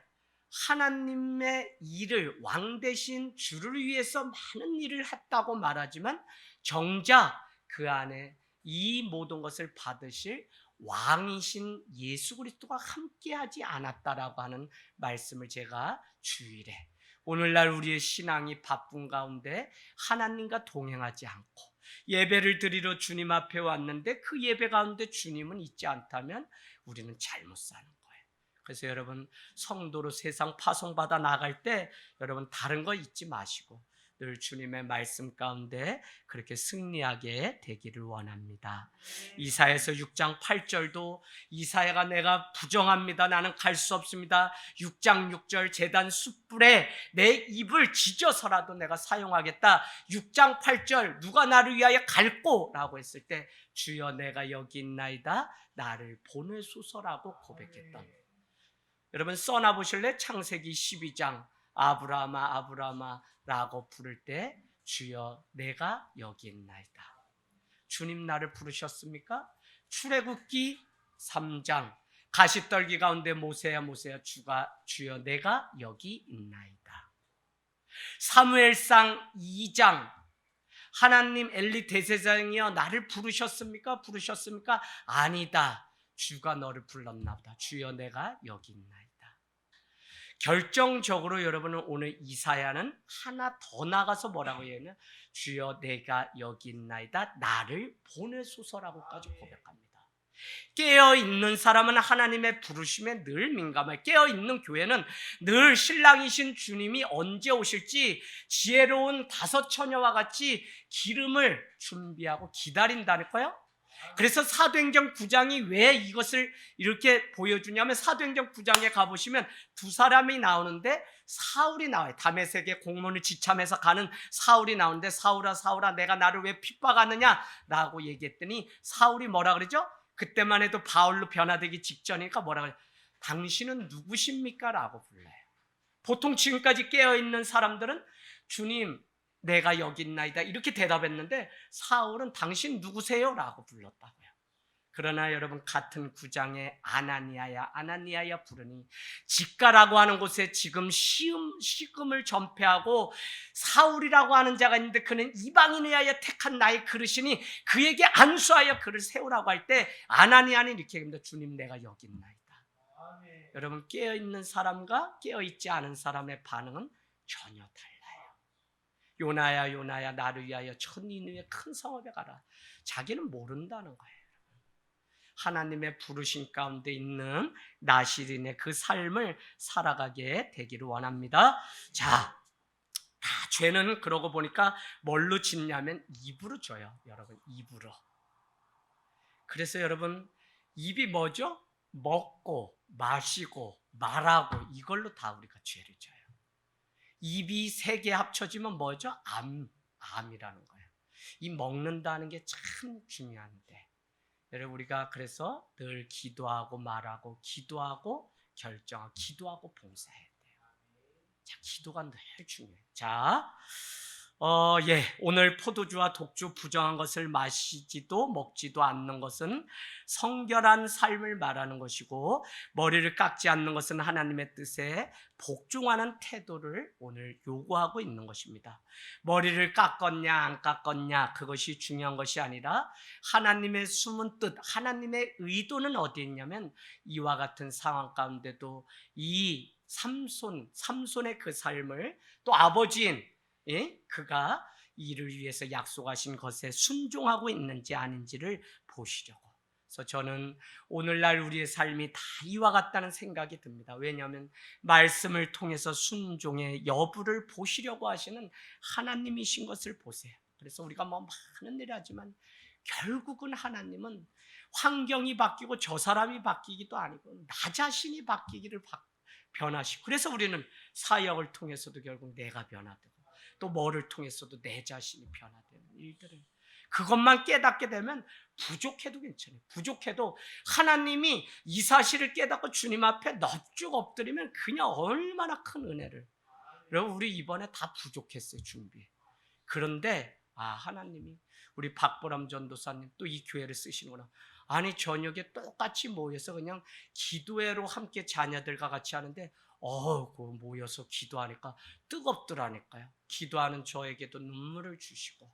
하나님의 일을, 왕 되신 주를 위해서 많은 일을 했다고 말하지만 정작 그 안에 이 모든 것을 받으실 왕이신 예수 그리스도가 함께하지 않았다라고 하는 말씀을 제가 주일에, 오늘날 우리의 신앙이 바쁜 가운데 하나님과 동행하지 않고 예배를 드리러 주님 앞에 왔는데 그 예배 가운데 주님은 있지 않다면 우리는 잘못 사는 거예요. 그래서 여러분, 성도로 세상 파송받아 나갈 때 여러분 다른 거 잊지 마시고 늘 주님의 말씀 가운데 그렇게 승리하게 되기를 원합니다. 이사야서 6장 8절도 이사야가 내가 부정합니다. 나는 갈 수 없습니다. 6장 6절 제단 숯불에 내 입을 지져서라도 내가 사용하겠다. 6장 8절 누가 나를 위하여 갈꼬라고 했을 때 주여 내가 여기 있나이다. 나를 보내소서라고 고백했던. 여러분 써나 보실래? 창세기 12장 아브라함아 아브라함아 라고 부를 때 주여 내가 여기 있나이다. 주님 나를 부르셨습니까? 출애굽기 3장 가시떨기 가운데 모세야 모세야 주여 내가 여기 있나이다. 사무엘상 2장 하나님 엘리 대제사장이여 나를 부르셨습니까? 부르셨습니까? 아니다. 주가 너를 불렀나 보다. 주여 내가 여기 있나이다. 결정적으로 여러분은 오늘 이사야는 하나 더 나가서 뭐라고 얘기하냐? 주여 내가 여기 있나이다. 나를 보내소서라고까지 고백합니다. 깨어있는 사람은 하나님의 부르심에 늘 민감해. 깨어있는 교회는 늘 신랑이신 주님이 언제 오실지 지혜로운 다섯 처녀와 같이 기름을 준비하고 기다린다니까요. 그래서 사도행전 9장이 왜 이것을 이렇게 보여주냐면 사도행전 9장에 가보시면 두 사람이 나오는데 사울이 나와요. 다메섹에 공문을 지참해서 가는 사울이 나오는데 사울아 사울아 내가 나를 왜 핍박하느냐 라고 얘기했더니 사울이 뭐라 그러죠? 그때만 해도 바울로 변화되기 직전이니까 뭐라 그래요? 당신은 누구십니까? 라고 불러요. 보통 지금까지 깨어있는 사람들은 주님 내가 여기 있나이다 이렇게 대답했는데 사울은 당신 누구세요? 라고 불렀다고요. 그러나 여러분 같은 구장에 아나니아야 부르니 직가라고 하는 곳에 지금 시금을 전폐하고 사울이라고 하는 자가 있는데 그는 이방인을 위하여 택한 나의 그릇이니 그에게 안수하여 그를 세우라고 할 때 아나니아는 이렇게 얘기합니다. 주님 내가 여기 있나이다. 아멘. 여러분 깨어있는 사람과 깨어있지 않은 사람의 반응은 전혀 달라요. 요나야 요나야 나를 위하여 천니느웨 큰 성읍에 가라. 자기는 모른다는 거예요. 하나님의 부르심 가운데 있는 나시린의 그 삶을 살아가게 되기를 원합니다. 자, 죄는 그러고 보니까 뭘로 짓냐면 입으로 져요. 여러분 입으로. 그래서 여러분 입이 뭐죠? 먹고 마시고 말하고 이걸로 다 우리가 죄를 져요. 입이 세 개 합쳐지면 뭐죠? 암이라는 거예요. 이 먹는다는 게 참 중요한데 여러분 우리가 그래서 늘 기도하고 말하고 기도하고 결정하고 기도하고 봉사해야 돼요. 자, 기도가 늘 중요해요. 자, 오늘 포도주와 독주 부정한 것을 마시지도 먹지도 않는 것은 성결한 삶을 말하는 것이고 머리를 깎지 않는 것은 하나님의 뜻에 복종하는 태도를 오늘 요구하고 있는 것입니다. 머리를 깎았냐 안 깎았냐 그것이 중요한 것이 아니라 하나님의 숨은 뜻, 하나님의 의도는 어디에 있냐면 이와 같은 상황 가운데도 이 삼손의 그 삶을 또 아버지인 그가 이를 위해서 약속하신 것에 순종하고 있는지 아닌지를 보시려고. 그래서 저는 오늘날 우리의 삶이 다 이와 같다는 생각이 듭니다. 왜냐하면 말씀을 통해서 순종의 여부를 보시려고 하시는 하나님이신 것을 보세요. 그래서 우리가 뭐 많은 일을 하지만 결국은 하나님은 환경이 바뀌고 저 사람이 바뀌기도 아니고 나 자신이 바뀌기를 변하시고 그래서 우리는 사역을 통해서도 결국 내가 변화되고 또 뭐를 통해서도 내 자신이 변화되는 일들을 그것만 깨닫게 되면 부족해도 괜찮아요. 부족해도 하나님이 이 사실을 깨닫고 주님 앞에 넙죽 엎드리면 그냥 얼마나 큰 은혜를. 여러분 우리 이번에 다 부족했어요. 준비. 그런데 하나님이 우리 박보람 전도사님 또 이 교회를 쓰시는구나. 아니 저녁에 똑같이 모여서 그냥 기도회로 함께 자녀들과 같이 하는데 그 모여서 기도하니까 뜨겁더라니까요. 기도하는 저에게도 눈물을 주시고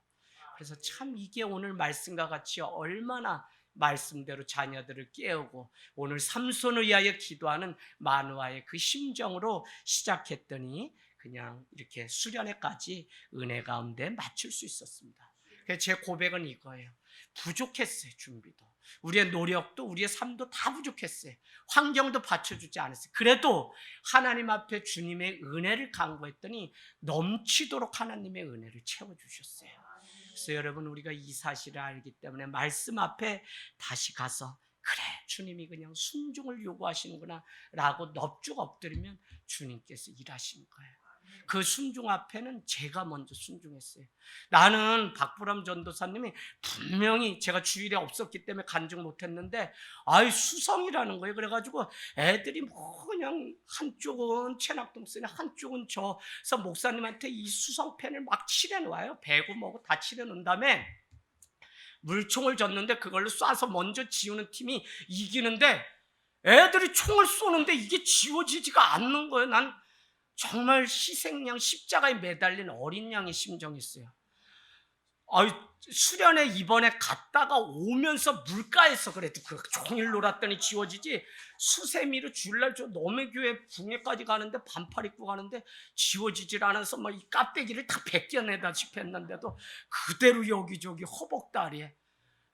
그래서 참 이게 오늘 말씀과 같이 얼마나 말씀대로 자녀들을 깨우고 오늘 삼손을 위하여 기도하는 마누아의 그 심정으로 시작했더니 그냥 이렇게 수련회까지 은혜 가운데 맞출 수 있었습니다. 그래서 제 고백은 이거예요. 부족했어요. 준비도 우리의 노력도 우리의 삶도 다 부족했어요. 환경도 받쳐주지 않았어요. 그래도 하나님 앞에 주님의 은혜를 간구했더니 넘치도록 하나님의 은혜를 채워주셨어요. 그래서 여러분 우리가 이 사실을 알기 때문에 말씀 앞에 다시 가서 그래 주님이 그냥 순종을 요구하시는구나 라고 넙죽 엎드리면 주님께서 일하시는 거예요. 그 순종 앞에는 제가 먼저 순종했어요. 나는 박보람 전도사님이 분명히 제가 주일에 없었기 때문에 간증 못했는데 수성이라는 거예요. 그래가지고 애들이 뭐 그냥 한쪽은 체납동 쓰니 한쪽은 그래서 목사님한테 이 수성펜을 막 칠해놓아요. 배고 뭐고 다 칠해놓은 다음에 물총을 줬는데 그걸로 쏴서 먼저 지우는 팀이 이기는데 애들이 총을 쏘는데 이게 지워지지가 않는 거예요. 난 정말 희생양 십자가에 매달린 어린 양의 심정이었어요. 아유, 수련회 이번에 갔다가 오면서 물가에서 그래도 그 종일 놀았더니 지워지지, 수세미로 주일날 저 너매교회 붕해까지 가는데 반팔 입고 가는데 지워지질 않아서 막 이 깍대기를 다 벗겨내다시피 했는데도 그대로 여기저기 허벅다리에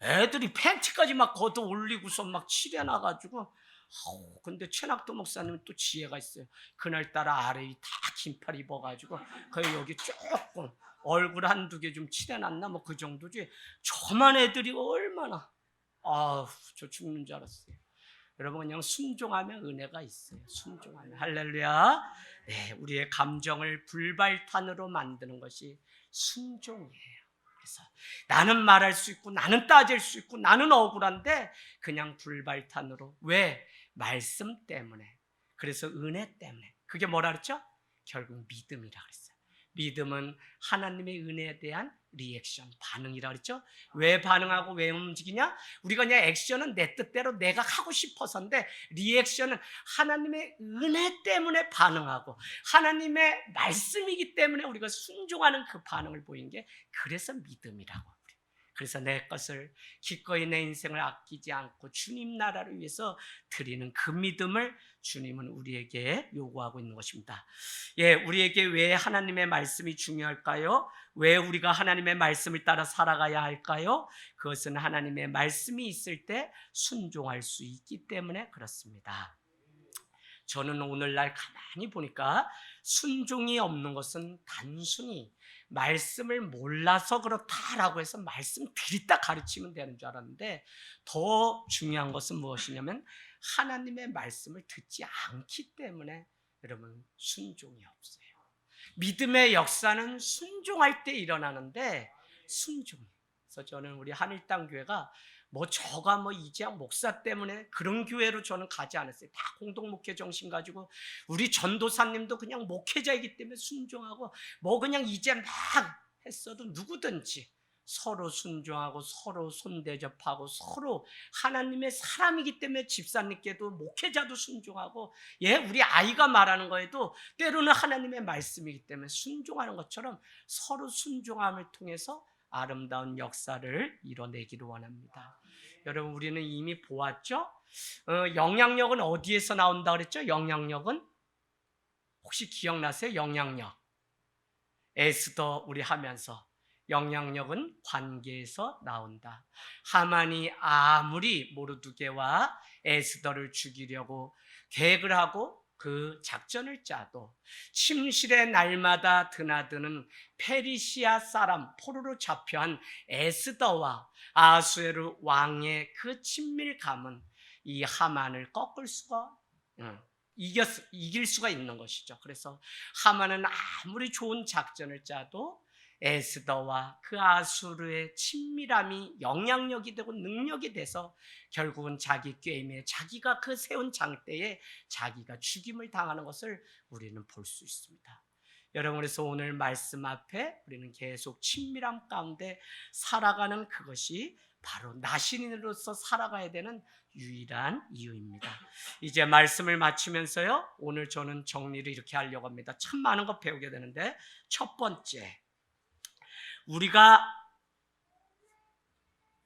애들이 팬티까지 막 걷어 올리고서 막 칠해놔가지고. 근데 최낙도 목사님은 또 지혜가 있어요. 그날따라 아래에 다 긴팔 입어가지고 거의 여기 조금 얼굴 한두 개 좀 칠해놨나 뭐 그 정도지. 저만 애들이 얼마나, 저 죽는 줄 알았어요. 여러분, 그냥 순종하면 은혜가 있어요. 순종하면. 할렐루야. 네, 우리의 감정을 불발탄으로 만드는 것이 순종이에요. 그래서 나는 말할 수 있고 나는 따질 수 있고 나는 억울한데 그냥 불발탄으로. 왜? 말씀 때문에. 그래서 은혜 때문에. 그게 뭐라 그랬죠? 결국 믿음이라 그랬어요. 믿음은 하나님의 은혜에 대한 리액션, 반응이라 그랬죠. 왜 반응하고 왜 움직이냐? 우리가 그냥 액션은 내 뜻대로 내가 하고 싶어서인데, 리액션은 하나님의 은혜 때문에 반응하고 하나님의 말씀이기 때문에 우리가 순종하는 그 반응을 보인 게, 그래서 믿음이라고. 그래서 내 것을 기꺼이 내 인생을 아끼지 않고 주님 나라를 위해서 드리는 그 믿음을 주님은 우리에게 요구하고 있는 것입니다. 예, 우리에게 왜 하나님의 말씀이 중요할까요? 왜 우리가 하나님의 말씀을 따라 살아가야 할까요? 그것은 하나님의 말씀이 있을 때 순종할 수 있기 때문에 그렇습니다. 저는 오늘날 가만히 보니까 순종이 없는 것은 단순히 말씀을 몰라서 그렇다라고 해서 말씀 들이다 가르치면 되는 줄 알았는데, 더 중요한 것은 무엇이냐면 하나님의 말씀을 듣지 않기 때문에 여러분 순종이 없어요. 믿음의 역사는 순종할 때 일어나는데, 그래서 저는 우리 한일당 교회가 저가 이재학 목사 때문에 그런 교회로 저는 가지 않았어요. 다 공동목회 정신 가지고, 우리 전도사님도 그냥 목회자이기 때문에 순종하고, 그냥 이제 막 했어도 누구든지 서로 순종하고 서로 손대접하고 서로 하나님의 사람이기 때문에 집사님께도 목회자도 순종하고, 우리 아이가 말하는 거에도 때로는 하나님의 말씀이기 때문에 순종하는 것처럼 서로 순종함을 통해서 아름다운 역사를 이뤄내기를 원합니다. 여러분, 우리는 이미 보았죠? 영향력은 어디에서 나온다 그랬죠? 영향력은 혹시 기억나세요? 영향력. 에스더 우리 하면서 영향력은 관계에서 나온다. 하만이 아무리 모르드게와 에스더를 죽이려고 계획을 하고 그 작전을 짜도 침실의 날마다 드나드는 페르시아 사람 포로로 잡혀한 에스더와 아수에르 왕의 그 친밀감은 이 하만을 꺾을 수가, 이길 수가 있는 것이죠. 그래서 하만은 아무리 좋은 작전을 짜도 에스더와 그 아수르의 친밀함이 영향력이 되고 능력이 돼서 결국은 자기 꾀임에 자기가 그 세운 장대에 자기가 죽임을 당하는 것을 우리는 볼 수 있습니다. 여러분, 그래서 오늘 말씀 앞에 우리는 계속 친밀함 가운데 살아가는 그것이 바로 나신인으로서 살아가야 되는 유일한 이유입니다. 이제 말씀을 마치면서요, 오늘 저는 정리를 이렇게 하려고 합니다. 참 많은 거 배우게 되는데, 첫 번째, 우리가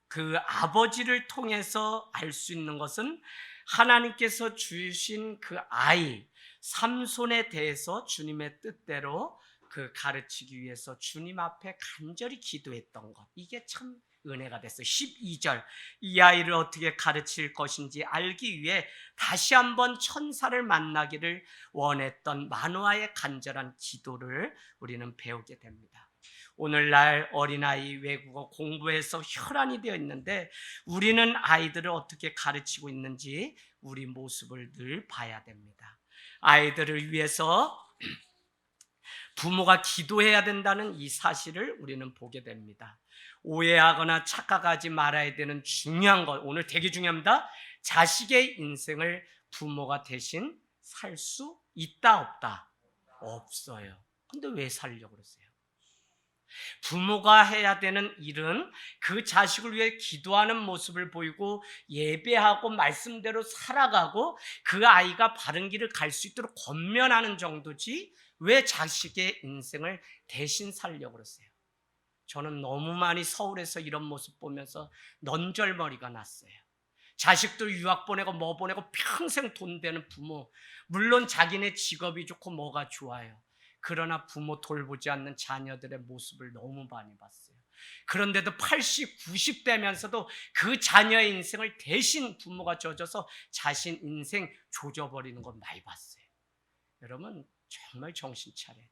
그 아버지를 통해서 알 수 있는 것은 하나님께서 주신 그 아이 삼손에 대해서 주님의 뜻대로 그 가르치기 위해서 주님 앞에 간절히 기도했던 것, 이게 참 은혜가 됐어요. 12절, 이 아이를 어떻게 가르칠 것인지 알기 위해 다시 한번 천사를 만나기를 원했던 마노아의 간절한 기도를 우리는 배우게 됩니다. 오늘날 어린아이 외국어 공부해서 혈안이 되어 있는데, 우리는 아이들을 어떻게 가르치고 있는지 우리 모습을 늘 봐야 됩니다. 아이들을 위해서 부모가 기도해야 된다는 이 사실을 우리는 보게 됩니다. 오해하거나 착각하지 말아야 되는 중요한 것, 오늘 되게 중요합니다. 자식의 인생을 부모가 대신 살 수 있다 없다? 없어요. 근데 왜 살려고 그러세요? 부모가 해야 되는 일은 그 자식을 위해 기도하는 모습을 보이고 예배하고 말씀대로 살아가고 그 아이가 바른 길을 갈 수 있도록 권면하는 정도지 왜 자식의 인생을 대신 살려고 그러세요? 저는 너무 많이 서울에서 이런 모습 보면서 넌절머리가 났어요. 자식들 유학 보내고 뭐 보내고 평생 돈 되는 부모, 물론 자기네 직업이 좋고 뭐가 좋아요. 그러나 부모 돌보지 않는 자녀들의 모습을 너무 많이 봤어요. 그런데도 80, 90 되면서도 그 자녀의 인생을 대신 부모가 져줘서 자신 인생 조져버리는 건 많이 봤어요. 여러분 정말 정신 차려야 돼요.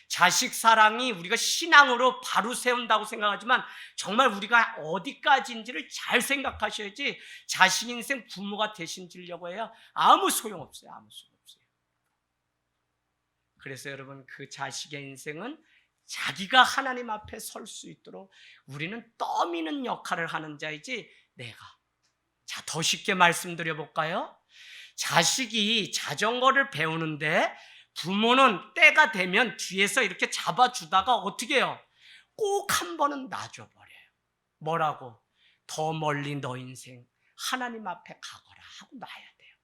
자식 사랑이 우리가 신앙으로 바로 세운다고 생각하지만 정말 우리가 어디까지인지를 잘 생각하셔야지 자식 인생 부모가 대신 지려고 해야 아무 소용없어요. 아무 소용없어요. 그래서 여러분 그 자식의 인생은 자기가 하나님 앞에 설 수 있도록 우리는 떠미는 역할을 하는 자이지 내가. 자, 더 쉽게 말씀드려 볼까요? 자식이 자전거를 배우는데 부모는 때가 되면 뒤에서 이렇게 잡아주다가 어떻게 해요? 꼭 한 번은 놔줘버려요. 뭐라고? 더 멀리 너 인생 하나님 앞에 가거라 하고 놔야 돼요.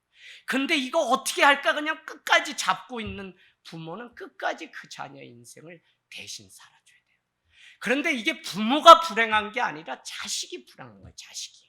근데 이거 어떻게 할까 그냥 끝까지 잡고 있는 부모는 끝까지 그 자녀의 인생을 대신 살아줘야 돼요. 그런데 이게 부모가 불행한 게 아니라 자식이 불행한 거예요. 자식이.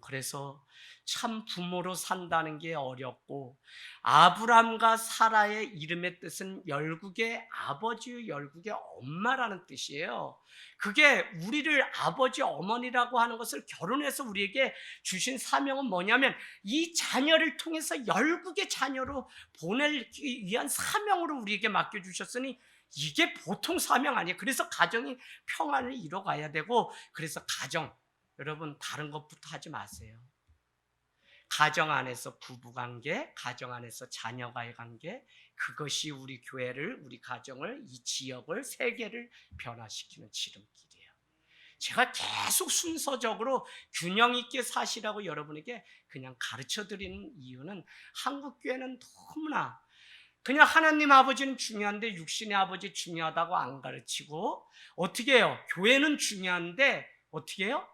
그래서 참 부모로 산다는 게 어렵고 아브람과 사라의 이름의 뜻은 열국의 아버지, 열국의 엄마라는 뜻이에요. 그게 우리를 아버지, 어머니라고 하는 것을 결혼해서 우리에게 주신 사명은 뭐냐면 이 자녀를 통해서 열국의 자녀로 보내기 위한 사명으로 우리에게 맡겨주셨으니 이게 보통 사명 아니에요. 그래서 가정이 평안을 이뤄가야 되고 그래서 가정, 여러분 다른 것부터 하지 마세요. 가정 안에서 부부관계, 가정 안에서 자녀와의 관계, 그것이 우리 교회를, 우리 가정을, 이 지역을, 세계를 변화시키는 지름길이에요. 제가 계속 순서적으로 균형 있게 사시라고 여러분에게 그냥 가르쳐드리는 이유는 한국교회는 너무나 그냥 하나님 아버지는 중요한데 육신의 아버지 중요하다고 안 가르치고 어떻게 해요? 교회는 중요한데 어떻게 해요?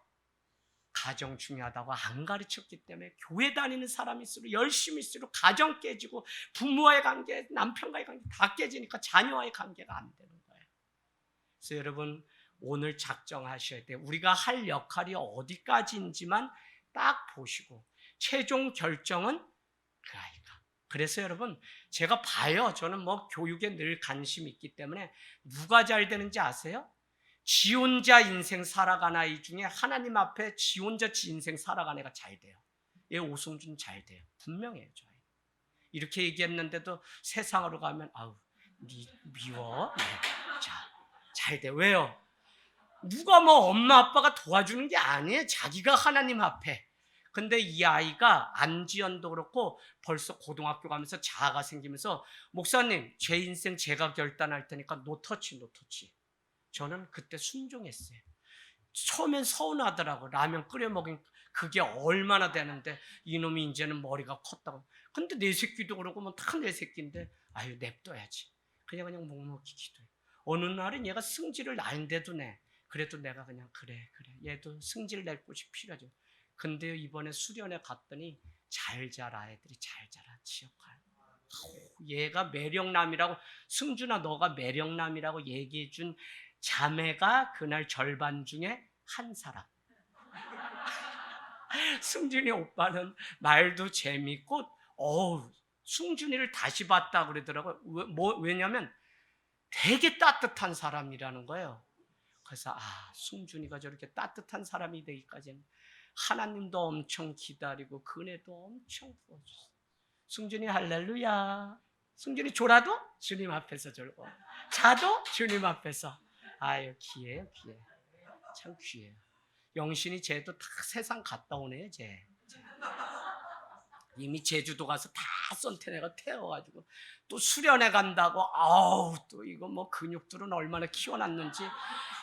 가정 중요하다고 안 가르쳤기 때문에 교회 다니는 사람일수록 열심히 있을수록 가정 깨지고 부모와의 관계, 남편과의 관계 다 깨지니까 자녀와의 관계가 안 되는 거예요. 그래서 여러분 오늘 작정하셔야 돼요. 우리가 할 역할이 어디까지인지만 딱 보시고 최종 결정은 그 아이가. 그래서 여러분 제가 봐요. 저는 뭐 교육에 늘 관심이 있기 때문에 누가 잘 되는지 아세요? 지 혼자 인생 살아간 아이 중에 하나님 앞에 지 혼자 지 인생 살아간 애가 잘 돼요. 얘 오승준 잘 돼요. 분명해요. 저 아이. 이렇게 얘기했는데도 세상으로 가면 아우 미워. 네. 자, 잘 돼. 왜요? 누가 뭐 엄마 아빠가 도와주는 게 아니에요. 자기가 하나님 앞에. 근데 이 아이가 안지연도 그렇고 벌써 고등학교 가면서 자아가 생기면서 목사님 제 인생 제가 결단할 테니까 노터치. 저는 그때 순종했어요. 처음엔 서운하더라고. 라면 끓여 먹인 그게 얼마나 되는데 이놈이 이제는 머리가 컸다고. 근데 내 새끼도 그러고 뭐 다 내 새끼인데 아유 냅둬야지. 그냥 묵묵히 기도해. 어느 날은 얘가 승질을 나는데도 내. 그래도 내가 그냥 그래 얘도 승질 낼 곳이 필요하죠. 근데 이번에 수련회 갔더니 잘 자라 애들이 잘 자라 지역할. 얘가 매력남이라고 승준아 너가 매력남이라고 얘기해준 자매가 그날 절반 중에 한 사람. 승준이 오빠는 말도 재밌고 승준이를 다시 봤다 그러더라고요. 왜냐면 되게 따뜻한 사람이라는 거예요. 그래서 승준이가 저렇게 따뜻한 사람이 되기까지는 하나님도 엄청 기다리고 그네도 엄청 부어줬어요. 승준이 할렐루야. 승준이 졸아도 주님 앞에서 졸고 자도 주님 앞에서. 아유 귀해요. 참 귀해요. 영신이 쟤도 다 세상 갔다 오네요. 쟤. 이미 제주도 가서 다 썬테네가 태워가지고 또 수련회 간다고 또 이거 뭐 근육들은 얼마나 키워놨는지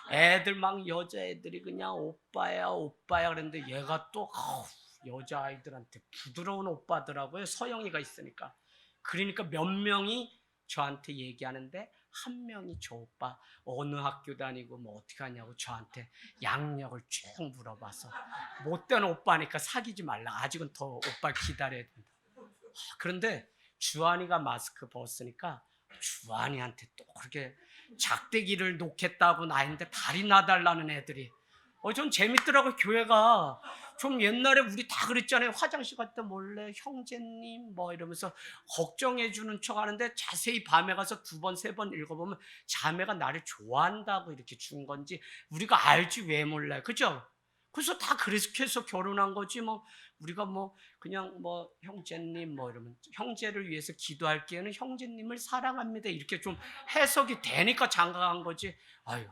애들 막 여자애들이 그냥 오빠야 그랬는데 얘가 또 여자아이들한테 부드러운 오빠더라고요. 서영이가 있으니까. 그러니까 몇 명이 저한테 얘기하는데 한 명이 저 오빠 어느 학교 다니고 뭐 어떻게 하냐고 저한테 양력을 쭉 물어봐서 못된 오빠니까 사귀지 말라. 아직은 더 오빠를 기다려야 된다. 그런데 주한이가 마스크 벗으니까 주한이한테 또 그렇게 작대기를 놓겠다고 나했는데 다리 놔달라는 애들이 좀 재밌더라고요. 교회가 좀 옛날에 우리 다 그랬잖아요. 화장실 갈 때 몰래 형제님 뭐 이러면서 걱정해 주는 척 하는데 자세히 밤에 가서 2번 3번 읽어보면 자매가 나를 좋아한다고 이렇게 준 건지 우리가 알지 왜 몰라요. 그죠? 그래서 다 그렇게 해서 결혼한 거지 뭐 우리가 뭐 그냥 뭐 형제님 뭐 이러면 형제를 위해서 기도할 기에는 형제님을 사랑합니다 이렇게 좀 해석이 되니까 장가간 거지. 아유,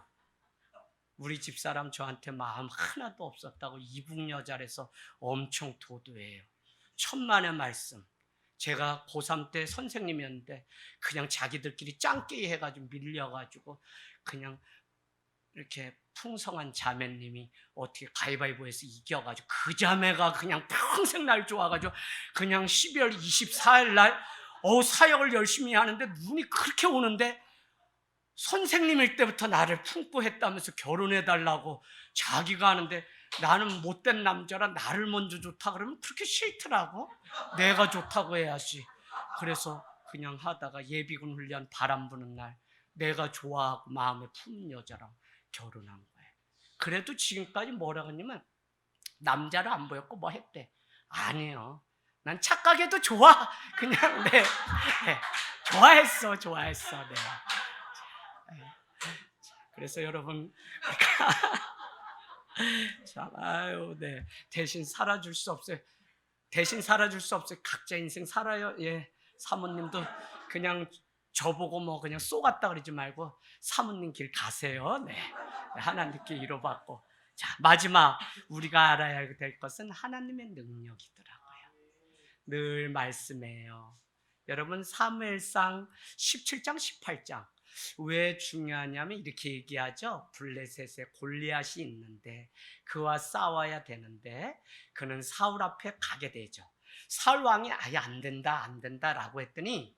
우리 집사람 저한테 마음 하나도 없었다고 이북 여자라서 엄청 도도해요. 천만의 말씀. 제가 고3 때 선생님이었는데 그냥 자기들끼리 짱깨이 해가지고 밀려가지고 그냥 이렇게 풍성한 자매님이 어떻게 가위바위보해서 이겨가지고 그 자매가 그냥 평생 날 좋아가지고 그냥 12월 24일 날 사역을 열심히 하는데 눈이 그렇게 오는데 선생님일 때부터 나를 품고 했다면서 결혼해달라고 자기가 하는데 나는 못된 남자라 나를 먼저 좋다 그러면 그렇게 싫더라고. 내가 좋다고 해야지. 그래서 그냥 하다가 예비군 훈련 바람 부는 날 내가 좋아하고 마음에 품은 여자랑 결혼한 거예요. 그래도 지금까지 뭐라고 했냐면 남자를 안 보였고 뭐 했대. 아니에요. 난 착각해도 좋아. 그냥 네. 좋아했어. 네. 그래서 여러분 참 아유 네 대신 살아줄 수 없어요. 각자 인생 살아요. 예, 사모님도 그냥 저보고 뭐 그냥 쏘갔다 그러지 말고 사모님 길 가세요. 네, 하나님께 위로받고. 자, 마지막 우리가 알아야 될 것은 하나님의 능력이더라고요. 늘 말씀해요. 여러분 사무엘상 17장 18장 왜 중요하냐면 이렇게 얘기하죠. 블레셋에 골리앗이 있는데 그와 싸워야 되는데 그는 사울 앞에 가게 되죠. 사울 왕이 아예 안 된다라고 했더니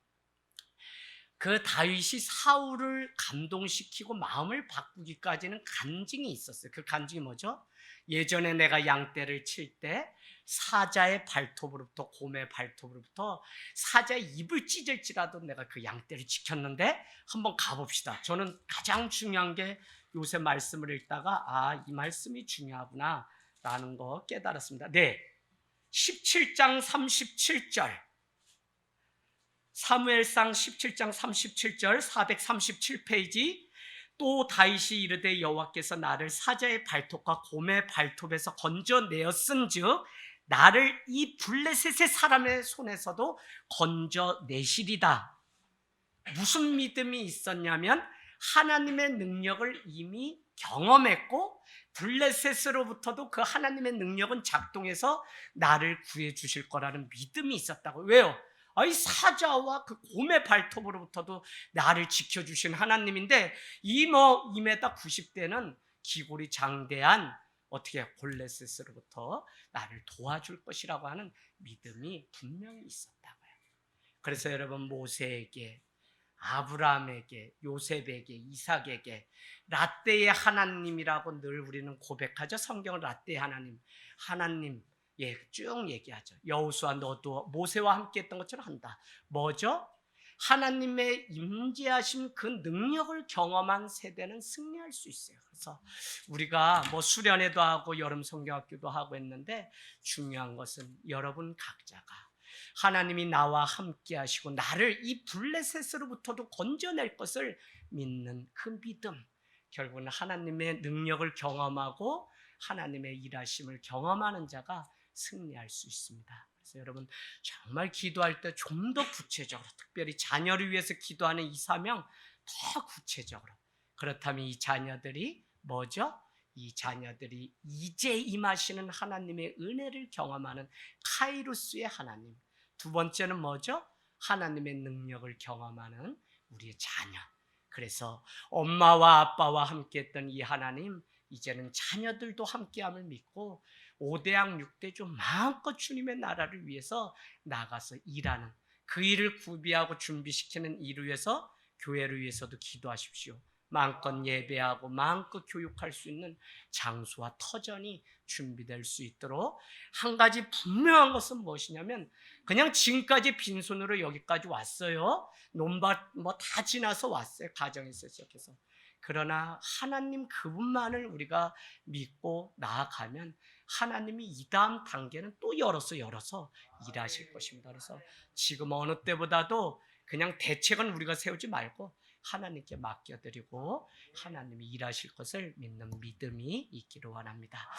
그 다윗이 사울을 감동시키고 마음을 바꾸기까지는 간증이 있었어요. 그 간증이 뭐죠? 예전에 내가 양떼를 칠 때 사자의 발톱으로부터 곰의 발톱으로부터 사자의 입을 찢을지라도 내가 그 양떼를 지켰는데 한번 가봅시다. 저는 가장 중요한 게 요새 말씀을 읽다가 이 말씀이 중요하구나 라는 거 깨달았습니다. 네, 17장 37절 사무엘상 17장 37절 437페이지 또 다윗이 이르되 여호와께서 나를 사자의 발톱과 곰의 발톱에서 건져내었은즉 나를 이 블레셋의 사람의 손에서도 건져내시리다. 무슨 믿음이 있었냐면 하나님의 능력을 이미 경험했고 블레셋으로부터도 그 하나님의 능력은 작동해서 나를 구해 주실 거라는 믿음이 있었다고. 왜요? 이 사자와 그 곰의 발톱으로부터도 나를 지켜주신 하나님인데 이 2m 90대는 기골이 장대한 어떻게 블레셋으로부터 나를 도와줄 것이라고 하는 믿음이 분명히 있었다고요. 그래서 여러분 모세에게 아브라함에게 요셉에게 이삭에게 라떼의 하나님이라고 늘 우리는 고백하죠. 성경은 라떼의 하나님 쭉 얘기하죠. 여호수아 너도 모세와 함께 했던 것처럼 한다. 뭐죠? 하나님의 임재하심 그 능력을 경험한 세대는 승리할 수 있어요. 그래서 우리가 뭐 수련회도 하고 여름 성경학교도 하고 했는데 중요한 것은 여러분 각자가 하나님이 나와 함께 하시고 나를 이 블레셋으로부터도 건져낼 것을 믿는 그 믿음, 결국은 하나님의 능력을 경험하고 하나님의 일하심을 경험하는 자가 승리할 수 있습니다. 그래서 여러분 정말 기도할 때 좀 더 구체적으로, 특별히 자녀를 위해서 기도하는 이 사명 더 구체적으로, 그렇다면 이 자녀들이 뭐죠? 이 자녀들이 이제 임하시는 하나님의 은혜를 경험하는 카이루스의 하나님. 두 번째는 뭐죠? 하나님의 능력을 경험하는 우리의 자녀. 그래서 엄마와 아빠와 함께했던 이 하나님, 이제는 자녀들도 함께함을 믿고 5대양 6대주 마음껏 주님의 나라를 위해서 나가서 일하는, 그 일을 구비하고 준비시키는 일을 위해서 교회를 위해서도 기도하십시오. 마음껏 예배하고 마음껏 교육할 수 있는 장소와 터전이 준비될 수 있도록 한 가지 분명한 것은 무엇이냐면 그냥 지금까지 빈손으로 여기까지 왔어요. 논밭 뭐 다 지나서 왔어요. 가정에서 시작해서. 그러나 하나님 그분만을 우리가 믿고 나아가면 하나님이 이 다음 단계는 또 열어서 일하실 것입니다. 그래서 지금 어느 때보다도 그냥 대책은 우리가 세우지 말고 하나님께 맡겨드리고 하나님이 일하실 것을 믿는 믿음이 있기를 원합니다.